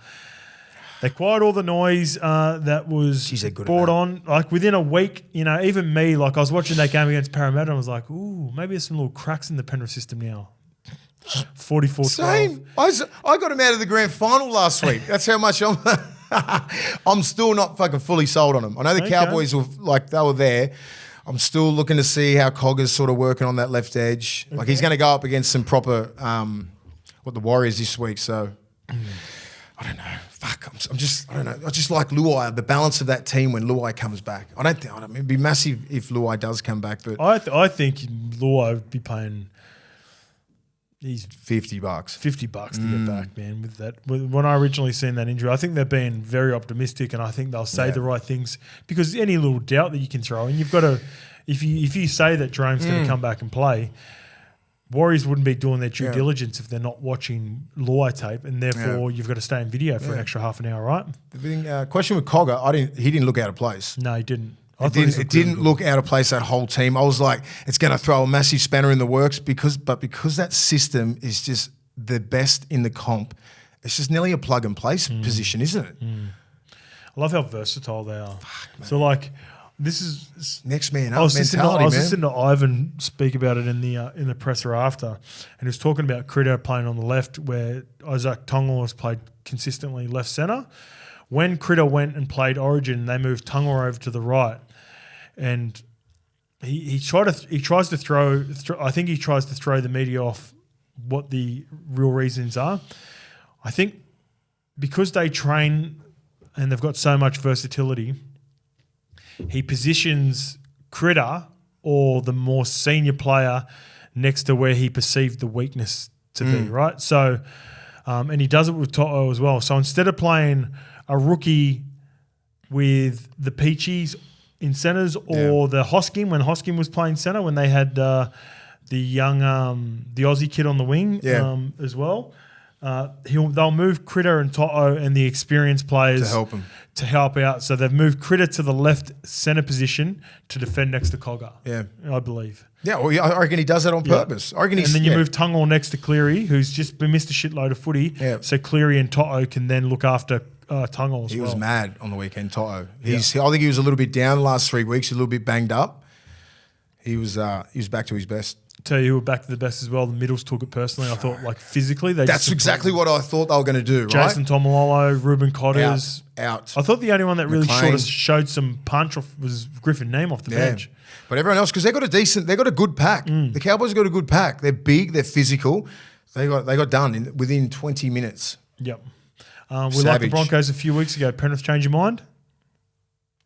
They quieted all the noise that was brought on. Like within a week, even me, I was watching that game against Parramatta and I was like, ooh, maybe there's some little cracks in the Penrith system now. 44-12. Same. I got him out of the grand final last week. That's how much I'm still not fucking fully sold on them. I know the Cowboys were they were there. I'm still looking to see how Cogger's sort of working on that left edge. Like he's going to go up against some proper the Warriors this week. So I don't know. Fuck. I don't know. I just like Luai, the balance of that team when Luai comes back. It'd be massive if Luai does come back. But I think Luai would be paying. He's $50. $50 to get back, man. With that, when I originally seen that injury, I think they're being very optimistic, and I think they'll say the right things because any little doubt that you can throw in, you've got to. If you say that Jerome's going to come back and play, Warriors wouldn't be doing their due diligence if they're not watching Luai tape, and therefore you've got to stay in video for an extra half an hour, right? The question with Cogger, he didn't look out of place. No, he didn't. It didn't look out of place, that whole team. I was like, it's going to throw a massive spanner in the works because that system is just the best in the comp. It's just nearly a plug and place position, isn't it? I love how versatile they are. Fuck, so this is next man up I was mentality, listening to Ivan speak about it in the presser after, and he was talking about Critter playing on the left where Isaac Tonga has played consistently left centre. When Critter went and played Origin, they moved Tonga over to the right. And he tries to throw the media off what the real reasons are. I think because they train and they've got so much versatility, he positions Critter or the more senior player next to where he perceived the weakness to be, right? So, and he does it with Toto as well. So instead of playing a rookie with the Peachies in centres or the Hoskin when Hoskin was playing centre when they had the young the Aussie kid on the wing as well. They'll move Critter and Toto and the experienced players to help out. So they've moved Critter to the left centre position to defend next to Cogger. Yeah, I believe. Yeah, well, I reckon he does that on purpose. I reckon and then you move Tungle next to Cleary, who's just been missed a shitload of footy. Yeah. So Cleary and Toto can then look after Tungle as well. He was mad on the weekend, Toto. I think he was a little bit down the last 3 weeks, a little bit banged up. He was back to his best. tell you who were back to the best as well. The middles took it personally. I thought, like, physically, That's exactly what I thought they were going to do, right? Jason Tomalolo, Ruben Cotters. Out. I thought the only one that really McLean. showed some punch off was Griffin Neem off the bench. But everyone else, because they got a good pack. The Cowboys got a good pack. They're big, they're physical. They got done within 20 minutes. Yep. We liked the Broncos a few weeks ago. Penrith change your mind?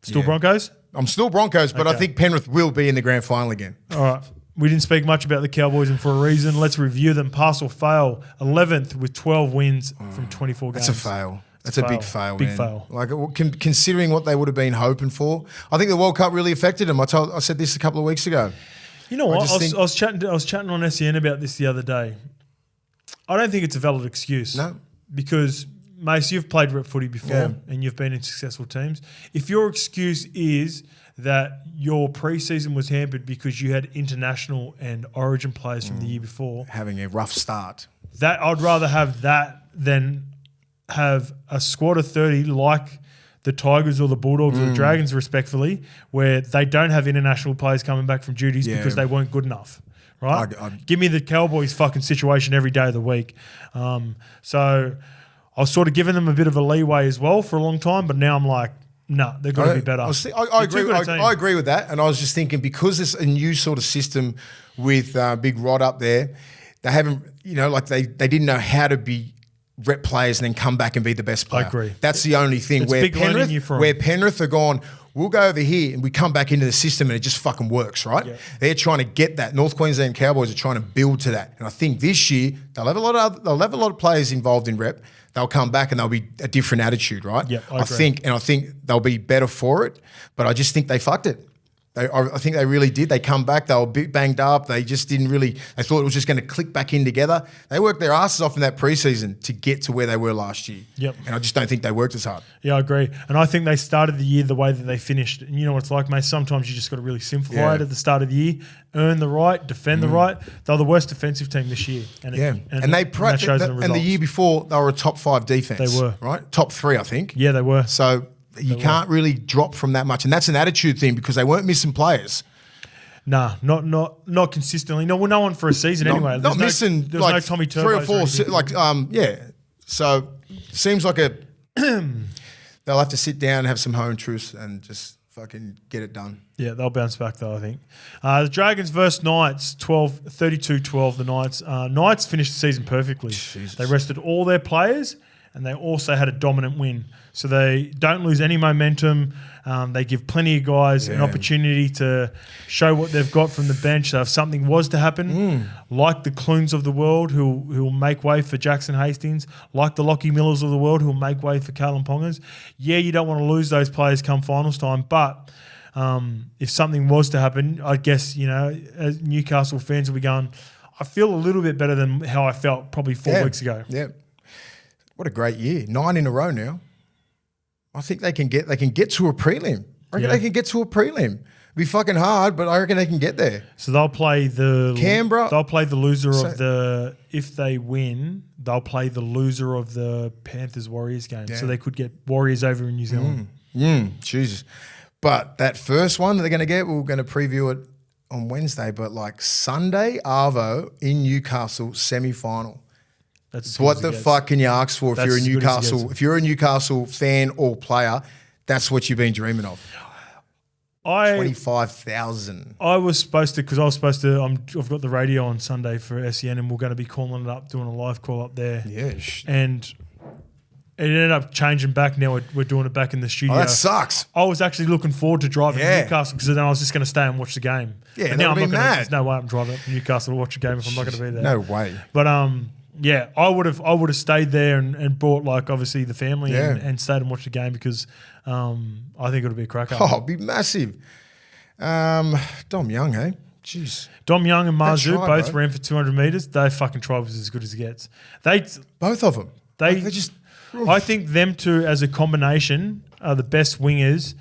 Still Broncos? I'm still Broncos, but I think Penrith will be in the grand final again. All right. We didn't speak much about the Cowboys, and for a reason. Let's review them. Pass or fail. 11th with 12 wins from 24 games. That's a fail. That's a big fail, Big man. fail. Like, considering what they would have been hoping for, I think the World Cup really affected them. I said this a couple of weeks ago. You know what? I was chatting on SEN about this the other day. I don't think it's a valid excuse. No. Because, Mace, you've played rep footy before and you've been in successful teams. If your excuse is that your preseason was hampered because you had international and origin players from the year before, Having a rough start. that I'd rather have that than have a squad of 30 like the Tigers or the Bulldogs or the Dragons, respectfully, where they don't have international players coming back from duties because they weren't good enough. Right? Give me the Cowboys fucking situation every day of the week. So I was sort of giving them a bit of a leeway as well for a long time, but now I'm like, no, they've got to be better. I agree with that. And I was just thinking, because there's a new sort of system with Big Rod up there, they haven't, they didn't know how to be rep players and then come back and be the best player. I agree. That's the only thing. It's big learning you from. Where Penrith are gone, we'll go over here and we come back into the system and it just fucking works, right? Yeah. They're trying to get that. North Queensland Cowboys are trying to build to that. And I think this year they'll have a lot of players involved in rep. They'll come back and they'll be a different attitude, right? Yeah, I agree. I think they'll be better for it, but I just think they fucked it. I think they really did. They come back, they were a bit banged up. They just didn't really, they thought it was just going to click back in together. They worked their asses off in that preseason to get to where they were last year. Yep. And I just don't think they worked as hard. Yeah, I agree. And I think they started the year the way that they finished. And you know what it's like, mate? Sometimes you just got to really simplify it at the start of the year, earn the right, defend the right. They're the worst defensive team this year. And that shows the results. And the year before, they were a top 5 defense. They were. Right? Top 3, I think. Yeah, they were. So you can't really drop from that much. And that's an attitude thing because they weren't missing players. Nah, not consistently. No one for a season anyway. Not missing. There's no Tommy Turbos 3 or 4. So seems like they'll have to sit down and have some home truths and just fucking get it done. Yeah, they'll bounce back though, I think. The Dragons versus Knights, 32-12 the Knights. Knights finished the season perfectly. Jesus. They rested all their players and they also had a dominant win. So they don't lose any momentum. They give plenty of guys an opportunity to show what they've got from the bench. So if something was to happen, like the Clunes of the world who will make way for Jackson Hastings, like the Lockie Millers of the world who will make way for Callum Pongers, you don't want to lose those players come finals time. But if something was to happen, I guess, as Newcastle fans will be going, I feel a little bit better than how I felt probably 4 weeks ago. Yeah. What a great year. 9 in a row now. I think they can get to a prelim. I reckon they can get to a prelim. It'll be fucking hard, but I reckon they can get there. So they'll play Canberra. They'll play the loser of the. If they win, they'll play the loser of the Panthers Warriors game. Yeah. So they could get Warriors over in New Zealand. Jesus. But that first one that they're going to get, we're going to preview it on Wednesday. But like Sunday, Arvo in Newcastle semi-final. That's what the fuck can you ask for if you're a Newcastle? If you're a Newcastle fan or player, that's what you've been dreaming of. 25,000. I was supposed to, because I was supposed to. I've got the radio on Sunday for SEN, and we're going to be calling it up, doing a live call up there. Yeah, and it ended up changing back. Now we're doing it back in the studio. Oh, that sucks. I was actually looking forward to driving to Newcastle because then I was just going to stay and watch the game. Yeah, but now I'm not mad. There's no way I'm driving up to Newcastle to watch a game if I'm not going to be there. No way. But yeah, I would have stayed there and brought obviously the family and stayed and watched the game because I think it'll be a cracker. Oh, it'll be massive. Dom Young, hey? Jeez. Dom Young and Marzu both ran for 200 metres. Their fucking try was as good as it gets. Both of them. They just. I think them two as a combination are the best wingers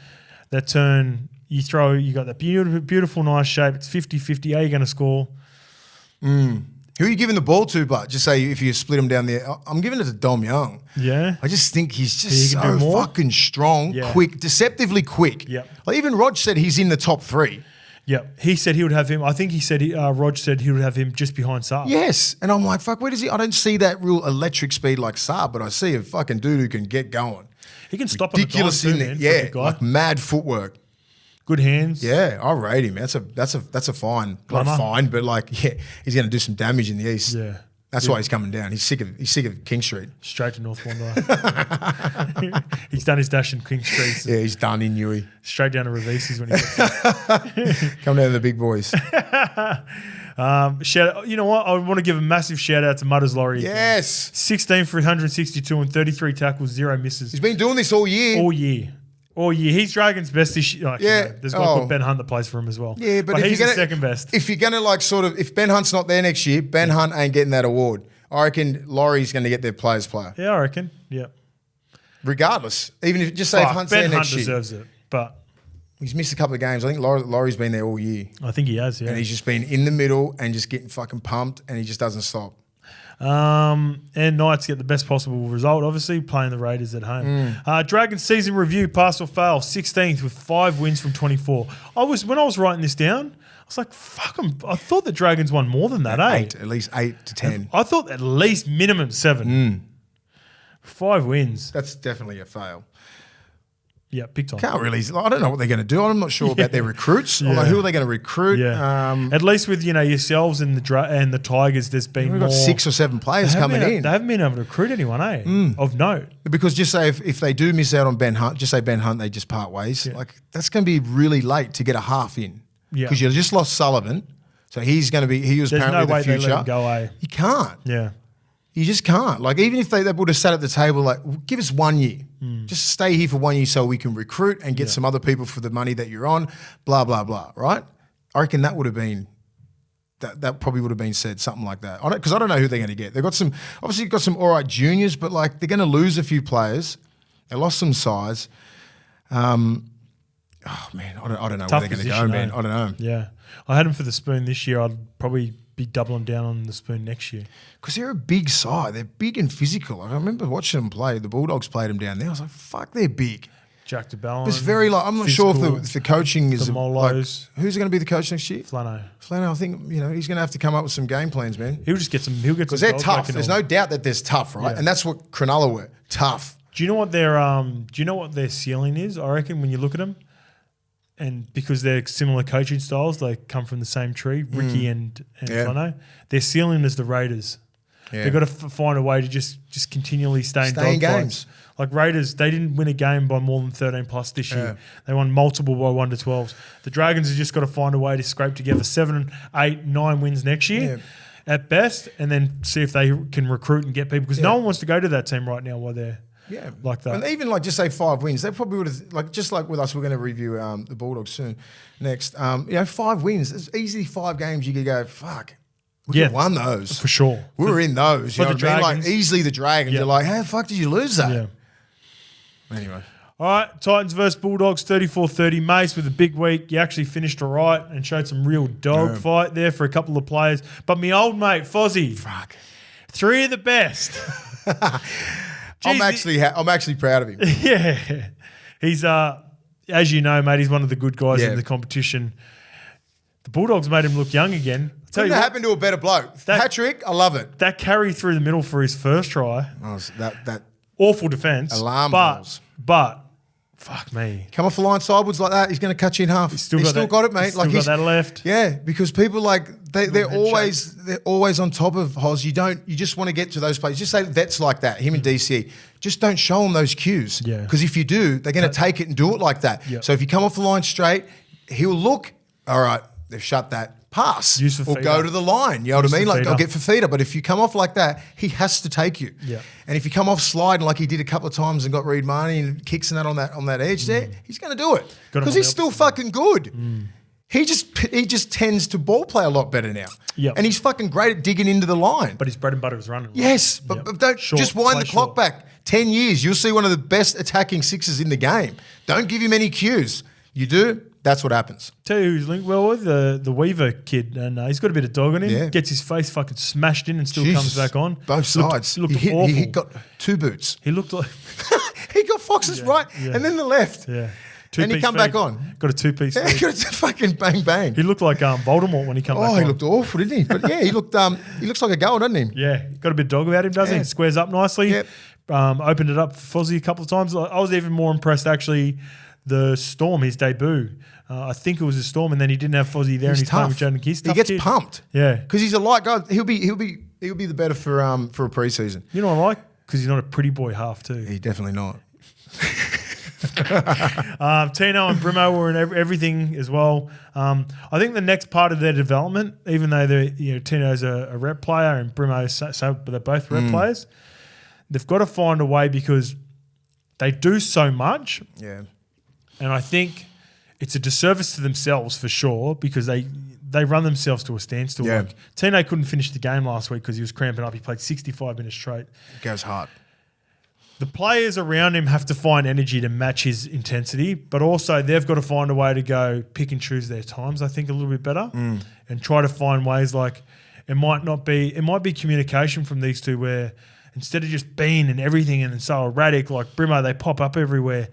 that turn. You got that beautiful, nice shape. It's 50-50. Are you going to score? Who are you giving the ball to, but just say if you split them down there, I'm giving it to Dom Young. Yeah. I just think he's just so fucking strong, quick, deceptively quick. Yep. Like even Rog said he's in the top 3. Yeah, he said he would have him. I think he said Rog said he would have him just behind Saab. Yes, and I'm like, fuck, where does he? I don't see that real electric speed like Saab, but I see a fucking dude who can get going. He can stop Ridiculous on in the there, dime too, man, for a yeah, big guy. like mad footwork. Good hands. Yeah, I rate him. That's a fine, not Plumber. fine, but like, yeah, he's going to do some damage in the east. Yeah. That's why he's coming down. He's sick of King Street. Straight to North Bondi. He's done his dash in King Street. Yeah, he's done in Newey. Straight down to Revises when he gets there. Come down to the big boys. You know what? I want to give a massive shout out to Mudders Laurie. Yes. 16 for 162 and 33 tackles, 0 misses. He's been doing this all year. All year. He's Dragons' best this year. Yeah. There's one called Ben Hunt that plays for him as well. Yeah, but if he's you're the gonna, second best. If you're going to like sort of, if Ben Hunt's not there next year, Ben Hunt ain't getting that award. I reckon Laurie's going to get their players player. Yeah, I reckon. Yeah. Regardless. Even if, just say if Hunt's Ben there Hunt next year. deserves it, but He's missed a couple of games. I think Laurie's been there all year. I think he has, yeah. And he's just been in the middle and just getting fucking pumped and he just doesn't stop. And Knights get the best possible result, obviously, playing the Raiders at home. Dragons season review, pass or fail, 16th with 5 wins from 24. When I was writing this down, I was like, fuck, I thought the Dragons won more than that, At least 8 to 10. I thought at least minimum 7. 5 wins. That's definitely a fail. Yeah, big time. Can't really. I don't know what they're going to do. I'm not sure about their recruits. Like, who are they going to recruit? Yeah. At least with yourselves and the Tigers, there's been we've more. got 6 or 7 players coming in. They haven't been able to recruit anyone, of note. Because just say if they do miss out on Ben Hunt, just say Ben Hunt, they just part ways. Yeah. Like that's going to be really late to get a half in. Yeah. Because you just lost Sullivan, so he's going to be. He was There's apparently no way the future. they let him go. You can't. Yeah. You just can't. Like even if they would have sat at the table, like give us 1 year, just stay here for 1 year so we can recruit and get some other people for the money that you're on. Blah blah blah. Right? I reckon that would have been. That probably would have been said something like that. Because I don't know who they're going to get. They've got some all right juniors, but like they're going to lose a few players. They lost some size. Oh man, I don't know where they're going to go, man. I don't know. Yeah, I had them for the Spoon this year. I'd probably be doubling down on the Spoon next year. Because they're a big side. They're big and physical. Like, I remember watching them play. The Bulldogs played them down there. I was like, fuck, they're big. Jack DeBellin. It's very like I'm not sure if the coaching is the like, Molos. who's going to be the coach next year? Flano. I think he's going to have to come up with some game plans, man. He'll just get some. He'll get Because some. they're goals tough. back There's and all. no doubt that there's tough, right? Yeah. And that's what Cronulla were tough. Do you know what their ceiling is? I reckon when you look at them, and because they're similar coaching styles, they come from the same tree, Ricky and Flano. Their ceiling is the Raiders. Yeah. They've got to find a way to just continually stay in Stay in dogfights. games. Like Raiders, they didn't win a game by more than 13 plus this year. They won multiple by 1 to 12s. The Dragons have just got to find a way to scrape together 7, 8, 9 wins next year at best, and then see if they can recruit and get people. Because no one wants to go to that team right now while they're like that. And even like just say 5 wins, they probably would have like just like with us. We're going to review the Bulldogs soon. Next, 5 wins. It's easily 5 games. You could go fuck. We could have won those for sure. We were in those. You know the what I mean? Like Dragons. easily the Dragons. You're like, how the fuck did you lose that? Yeah. Anyway. All right, Titans versus Bulldogs, 34-30. Mace with a big week. You actually finished all right and showed some real dog fight there for a couple of players. But my old mate, Fozzie. Fuck. 3 of the best. I'm actually proud of him. Yeah. He's, as you know, mate, he's one of the good guys in the competition. The Bulldogs made him look young again. Couldn't happened to a better bloke. Patrick, I love it. That carry through the middle for his first try. Oh, that awful defence. Alarm bells. But fuck me. Come off the line sideways like that, he's going to cut you in half. He's still got it, mate. He's still got that left. Yeah, because people they're always on top of Hoz. You just want to get to those places. Just say vets like that, him and DCE. Just don't show them those cues. Yeah. Because if you do, they're going to take it and do it like that. Yep. So if you come off the line straight, he'll look, all right, they've shut that. Pass or go to the line. You know what I mean? Like I'll get Fafita. But if you come off like that, he has to take you. Yeah. And if you come off sliding like he did a couple of times and got Reed Marnie and kicks and that on that edge there, he's going to do it because he's still fucking good. He just tends to ball play a lot better now. Yep. And he's fucking great at digging into the line. But his bread and butter is running. Right? Yes, but don't just wind the clock back 10 years. You'll see one of the best attacking sixes in the game. Don't give him any cues. You do. That's what happens. Tell you who's linked well with the Weaver kid, and he's got a bit of dog in him. Yeah. Gets his face fucking smashed in and still Jesus. comes back on. Both sides. Looked awful. He got 2 boots. He looked like He got Fox's right and then the left. Yeah. And he come back on. Got a two-piece Yeah, feed. it's a fucking bang bang. He looked like Voldemort when he come back Oh, on. he looked awful, didn't he? But yeah, he looks like a goal, doesn't he? Yeah, got a bit of dog about him, doesn't Yeah. he? Squares up nicely. Yep. Opened it up for Fozzie a couple of times. I was even more impressed, actually, the Storm, his debut. I think it was a Storm, and then he didn't have Fozzie there, and he's playing with Jaden Keys. He gets pumped. Yeah. Because he's a light guy. He'll be the better for a preseason. You know what I like? Because he's not a pretty boy half, too. He's definitely not. Tino and Brimo were in everything as well. I think the next part of their development, even though Tino's a rep player and Brimo's but they're both rep players, they've got to find a way because they do so much. Yeah. And I think it's a disservice to themselves for sure because they run themselves to a standstill. Yeah. Like, Tino couldn't finish the game last week because he was cramping up. He played 65 minutes straight. It goes hard. The players around him have to find energy to match his intensity, but also they've got to find a way to go pick and choose their times, I think, a little bit better and try to find ways like it might be communication from these two where instead of just being and everything and so erratic like Brimo, they pop up everywhere.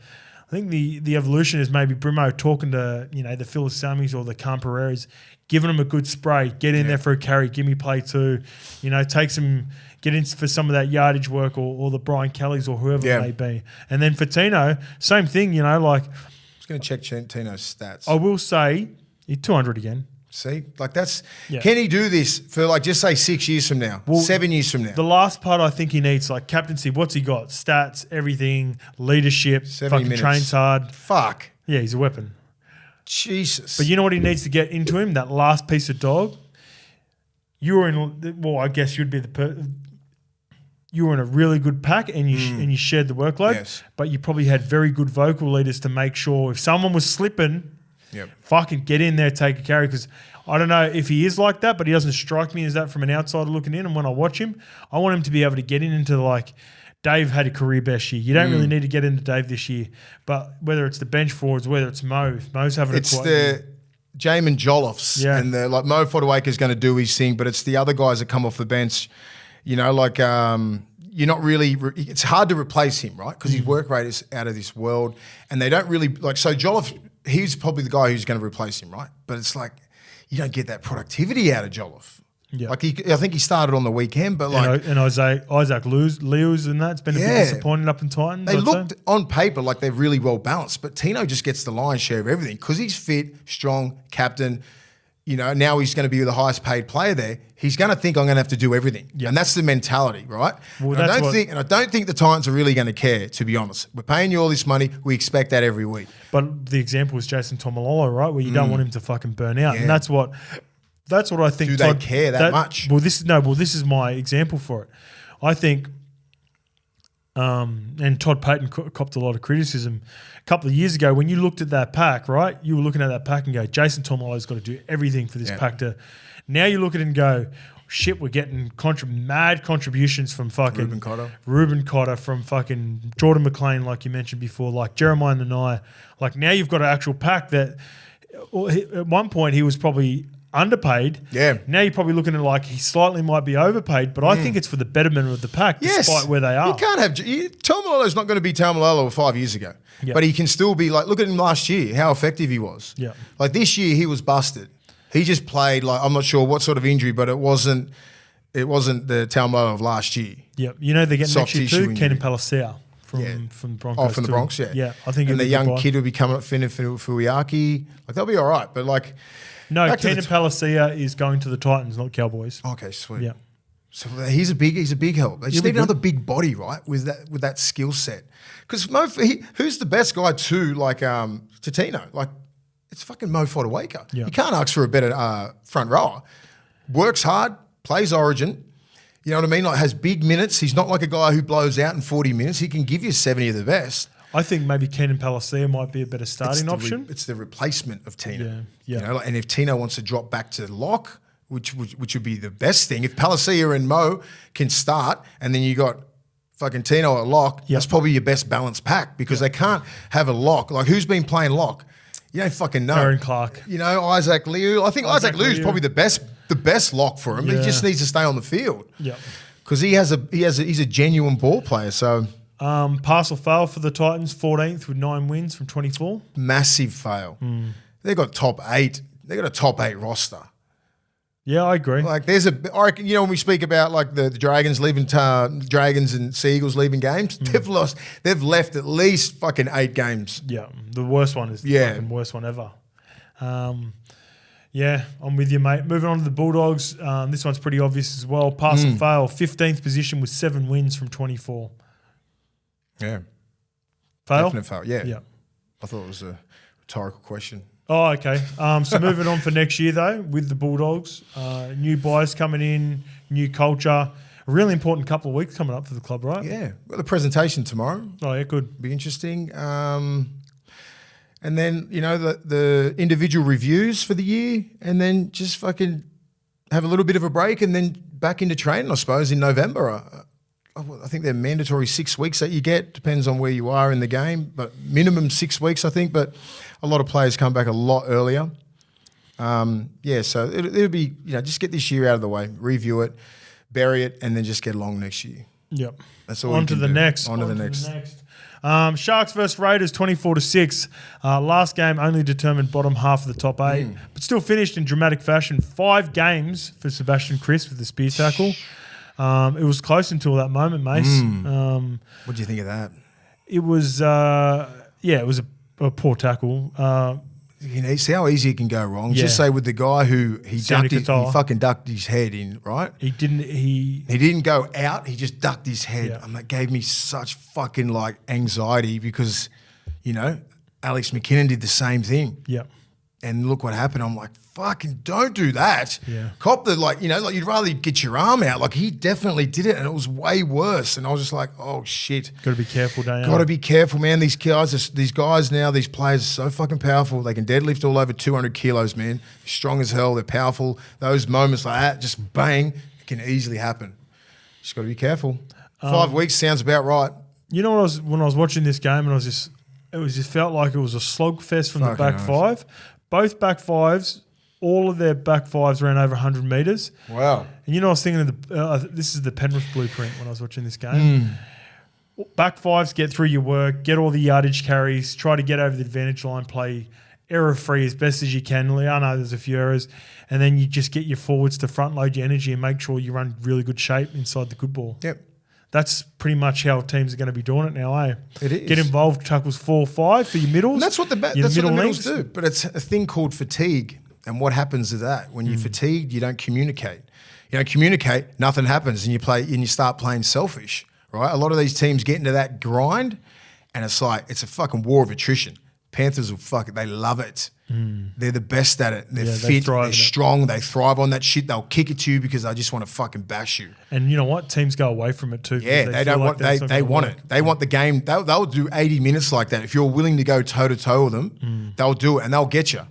I think the evolution is maybe Brimo talking to, the Philisamis or the Campereras, giving them a good spray, get in there for a carry, give me play two, get in for some of that yardage work or the Brian Kellys or whoever it may be. And then for Tino, same thing, I was going to check Tino's stats. I will say he's 200 again. See? Can he do this for just say 6 years from now, 7 years from now? The last part I think he needs, captaincy, what's he got? Stats, everything, leadership, 70 fucking minutes. trains hard. Fuck. Yeah, he's a weapon. Jesus. But you know what he needs to get into him? That last piece of dog. You were in, I guess you'd be you were in a really good pack and you shared the workload, Yes. but you probably had very good vocal leaders to make sure if someone was slipping, fucking get in there, take a carry. Because I don't know if he is like that, but he doesn't strike me as that from an outsider looking in. And when I watch him, I want him to be able to get into Dave had a career best year. You don't really need to get into Dave this year, but whether it's the bench forwards, whether it's Mo, if Mo's having It's a quiet the Jamin Jolloffs and Mo Fodawaker's going to do his thing, but it's the other guys that come off the bench. You're not really. It's hard to replace him, right? Because his work rate is out of this world, and they don't really So Jolloff, he's probably the guy who's going to replace him, right? But it's you don't get that productivity out of Jolliffe. Yeah. I think he started on the weekend, but and Isaac Lews and that's been a bit disappointing up in Titans. They looked on paper like they're really well balanced, but Tino just gets the lion's share of everything because he's fit, strong, captain. Now he's going to be the highest paid player there. He's going to think I'm going to have to do everything, and that's the mentality, right? Well, I don't think the Titans are really going to care. To be honest, we're paying you all this money. We expect that every week. But the example is Jason Tomalolo, right? Where you don't want him to fucking burn out, and that's what I think. Do they care that much? Well, this is my example for it. I think, and Todd Payton copped a lot of criticism a couple of years ago when you looked at that pack, right? You were looking at that pack and go, Jason Tomalolo's got to do everything for this pack to. Now you look at it and go, shit, we're getting mad contributions from fucking Ruben Cotter, from fucking Jordan McLean, like you mentioned before, like Jeremiah Nanai. Now you've got an actual pack that at one point he was probably underpaid. Yeah. Now you're probably looking at he slightly might be overpaid, but I think it's for the betterment of the pack, despite where they are. You can't have Tomalolo's not going to be Tomalolo 5 years ago, but he can still be look at him last year, how effective he was. Yeah. This year he was busted. He just played I'm not sure what sort of injury, but it wasn't the Tomalolo of last year. Yeah. They're getting Soft next year too, injury. Kenan Palacios from Broncos. Oh, from the Bronx, yeah. Yeah, I think. And the young kid will be coming up, Fuiaki. They'll be all right, but No, Kenan Palacios is going to the Titans, not Cowboys. Okay, sweet. Yeah. So he's a big help. They just need another big body, right, with that skill set. Because who's the best guy to Tino? It's fucking Mo Fodawaker. Yeah. You can't ask for a better front rower. Works hard, plays Origin. You know what I mean? Has big minutes. He's not like a guy who blows out in 40 minutes. He can give you 70 of the best. I think maybe Kenan Palacios might be a better starting option. It's the replacement of Tino. Yeah. And if Tino wants to drop back to lock, which would be the best thing, if Palacios and Mo can start, and then you got fucking Tino at lock, that's probably your best balanced pack because they can't have a lock. Who's been playing lock? You don't fucking know. Aaron Clark. Isaac Liu. I think Isaac Liu is probably the best lock for him. Yeah. He just needs to stay on the field. Yeah. Because he's a genuine ball player. So Pass or fail for the Titans, 14th with 9 wins from 24. Massive fail. They've got top 8. They've got a top 8 roster. Yeah, I agree. Like I reckon, when we speak about like the Dragons leaving, Dragons and Seagulls leaving games, they've left at least fucking 8 games. Yeah, the worst one is the fucking worst one ever. Yeah, I'm with you, mate. Moving on to the Bulldogs. This one's pretty obvious as well. Pass or fail, 15th position with 7 wins from 24. Yeah. Fail? Definite fail, yeah. Yeah. I thought it was a rhetorical question. Oh, okay. So moving on for next year, though, with the Bulldogs. New buys coming in, new culture. A really important couple of weeks coming up for the club, right? Yeah. Got the presentation tomorrow. Oh, yeah, good. Be interesting. And then, the individual reviews for the year, and then just fucking have a little bit of a break and then back into training, I suppose, in November. I think they're mandatory 6 weeks that you get. Depends on where you are in the game, but minimum 6 weeks, I think. But a lot of players come back a lot earlier. So it'll be, just get this year out of the way, review it, bury it, and then just get along next year. Yep. That's all. On to the next. Sharks versus Raiders, 24-6. Last game only determined bottom half of the top 8, but still finished in dramatic fashion. 5 games for Sebastian Kris with the spear tackle. It was close until that moment, Mace. What do you think of that? It was, it was a poor tackle. See how easy it can go wrong. Yeah. Just say with the guy who he fucking ducked his head in, right? He didn't go out. He just ducked his head, Yeah. and that gave me such fucking like anxiety because, Alex McKinnon did the same thing. Yeah. And look what happened. I'm like, fucking don't do that. Yeah. Cop the, you'd rather get your arm out. Like, he definitely did it, and it was way worse. And I was just like, oh, shit. Got to be careful, don't you? Got to be careful, man. These guys now, these players are so fucking powerful. They can deadlift all over 200 kilos, man. They're strong as hell. They're powerful. Those moments like that, just bang, it can easily happen. Just got to be careful. 5 weeks sounds about right. You know what? When I was watching this game, and it just felt like it was a slogfest from the back five. Both back fives, all of their back fives ran over 100 metres. Wow. And I was thinking of this is the Penrith blueprint when I was watching this game. Back fives, get through your work, get all the yardage carries, try to get over the advantage line, play error-free as best as you can. I know there's a few errors. And then you just get your forwards to front load your energy and make sure you run really good shape inside the good ball. Yep. That's pretty much how teams are going to be doing it now, eh? It is. Get involved, tackles 4-5 for your middles. And that's what the middles do. But it's a thing called fatigue. And what happens to that? When you're fatigued, you don't communicate. You don't communicate, nothing happens, and you start playing selfish, right? A lot of these teams get into that grind, and it's a fucking war of attrition. Panthers they love it. They're the best at it. They're fit, they're strong, they thrive on that shit. They'll kick it to you because they just want to fucking bash you. And you know what? Teams go away from it too. Yeah, they don't want they want it. They want the game. They'll do 80 minutes like that. If you're willing to go toe to toe with them, they'll do it and they'll get you.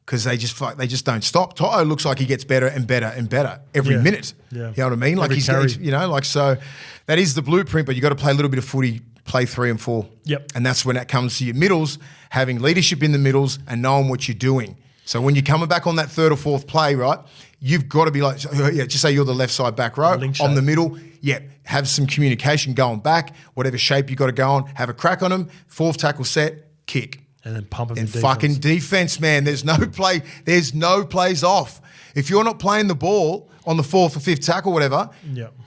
Because they just don't stop. Toto looks like he gets better and better and better every minute. Yeah. You know what I mean? Like so that is the blueprint, but you got to play a little bit of footy, play 3 and 4. Yep. And that's when that comes to your middles, having leadership in the middles and knowing what you're doing. So when you're coming back on that 3rd or 4th play, right, you've got to be like, just say you're the left side back row, on the middle, have some communication going back, whatever shape you got to go on, have a crack on them, 4th tackle set, kick. And then pump them in fucking defense, man. There's no plays off. If you're not playing the ball on the 4th or 5th tackle, whatever,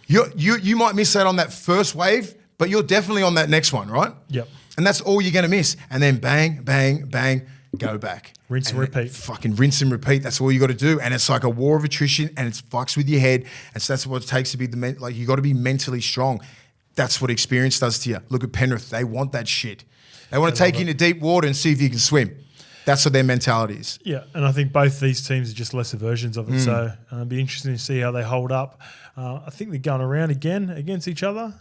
you might miss that on that first wave, but you're definitely on that next one, right? Yep. And that's all you're going to miss. And then bang, bang, bang, go back. Rinse and repeat. Fucking rinse and repeat. That's all you got to do. And it's like a war of attrition, and it fucks with your head. And so that's what it takes to be you got to be mentally strong. That's what experience does to you. Look at Penrith. They want that shit. They want to take you into deep water and see if you can swim. That's what their mentality is. Yeah, and I think both these teams are just lesser versions of it. So it'll be interesting to see how they hold up. I think they're going around again against each other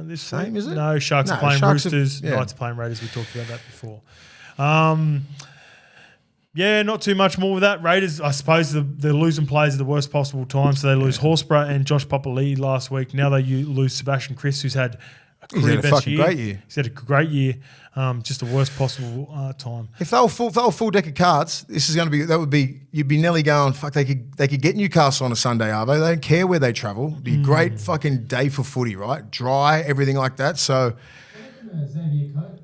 this Same, week. is it? No, Sharks are playing Roosters. Knights are playing Raiders. We talked about that before. Not too much more with that. Raiders, I suppose they're losing players at the worst possible time. So they lose Horsburgh and Josh Papali'i last week. Now they lose Sebastian Kris, who's had a fucking great year. He's had a great year. Just the worst possible time. If they were full deck of cards, this is going to be. You'd be nearly going. Fuck, they could get Newcastle on a Sunday, Arvo. They don't care where they travel. It'd be a great fucking day for footy, right? Dry, everything like that. So Xavier Coates.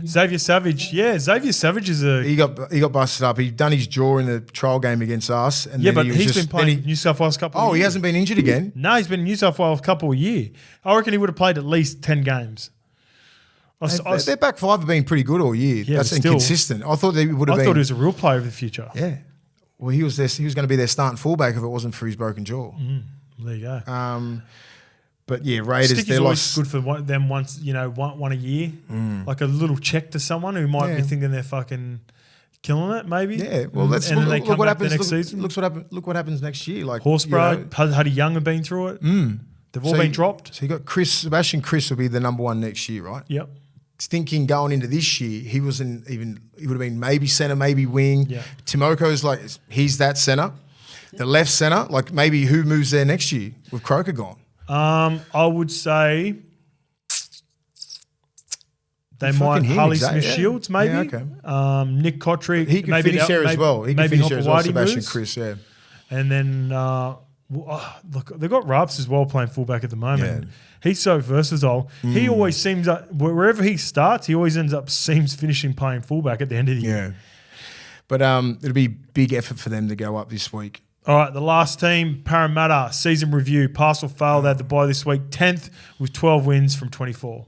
Xavier Savage. Yeah, Xavier Savage is a... He got busted up. He done his jaw in the trial game against us. And Yeah, then but he was he's just, been playing New South Wales couple of he years. hasn't been injured again. No, he's been in New South Wales couple of years. I reckon he would have played at least 10 games. Their back five have been pretty good all year. Yeah, That's but still- inconsistent. I thought they would have I been. thought he was a real player of the future. Yeah. Well, he was going to be their starting fullback if it wasn't for his broken jaw. There you go. But yeah, Raiders, Sticky's they always lost. good for them once, one a year. Like a little check to someone who might be Yeah. thinking they're fucking killing it, maybe. Yeah, well, and then they come look what back the happens. next season. Look what happens next year. Like Horsburgh, Huddy Young have been through it. They've all been dropped. So you got Sebastian Chris will be the number one next year, right? Yep. Thinking going into this year, he would have been maybe centre, maybe wing. Yeah. Timoko's like, he's that centre. The left centre, like maybe who moves there next year with Croker gone? I would say they might Harley Smith-Shields, maybe. Yeah, okay. Nick Kotrick. He could maybe finish there as well. He could maybe finish there as well, Hopewadi Sebastian moves. Chris, yeah. And then, look, they've got Raps as well playing fullback at the moment. Yeah. He's so versatile. He always seems wherever he starts, he always seems finishing playing fullback at the end of the year. Yeah. But it'll be big effort for them to go up this week. All right, the last team, Parramatta, season review, pass or fail. They had the bye this week, 10th with 12 wins from 24.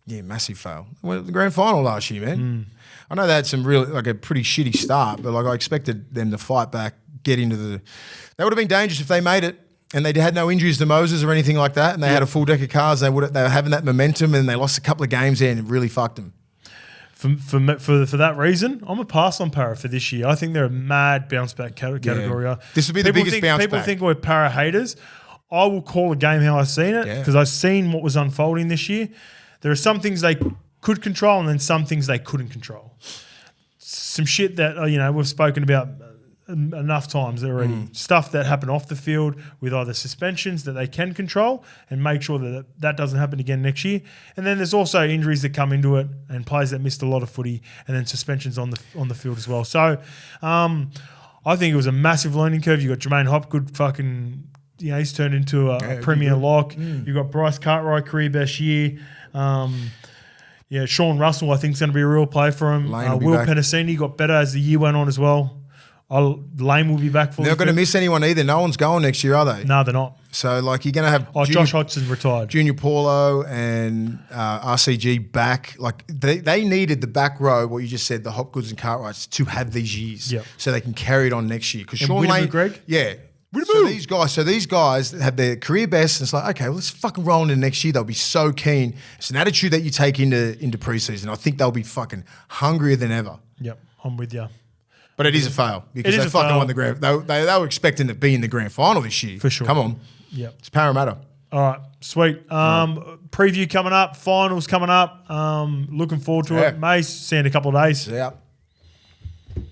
Yeah, massive fail. Well, the grand final last year, man. I know they had some really, like a pretty shitty start, but like I expected them to fight back, get into the... They would have been dangerous if they made it and they had no injuries to Moses or anything like that and they had a full deck of cards. They were having that momentum and they lost a couple of games there and it really fucked them. For that reason, I'm a pass on Para for this year. I think they're a mad bounce back category. Yeah. This would be the biggest bounce people back. People think we're Para haters. I will call a game how I've seen it because I've seen what was unfolding this year. There are some things they could control and then some things they couldn't control. Some shit that we've spoken about enough times already. Stuff that happened off the field with either suspensions that they can control and make sure that doesn't happen again next year. And then there's also injuries that come into it and players that missed a lot of footy and then suspensions on the field as well. So I think it was a massive learning curve. You got Jermaine Hopgood fucking, he's turned into a premier lock. You got Bryce Cartwright, career best year. Sean Russell I think is going to be a real play for him. Will Penasini got better as the year went on as well. Lane will be back for. They're not going to miss anyone either. No one's going next year, are they? No, they're not. So, like, you're going to have Josh Hodgson's retired. Junior Paulo and RCG back. Like, they needed the back row, what you just said, the Hopgoods and Cartwrights, to have these years so they can carry it on next year. Because Sean Lane, Greg? Yeah. So these guys have their career best, and it's like, okay, well, let's fucking roll into next year. They'll be so keen. It's an attitude that you take into preseason. I think they'll be fucking hungrier than ever. Yep, I'm with you. But it is a fail because they fucking won the grand. They were expecting to be in the grand final this year. For sure. Come on. Yep. It's Parramatta. All right, sweet. Preview coming up, finals coming up. Looking forward to it. MASE, see you in a couple of days. Yeah.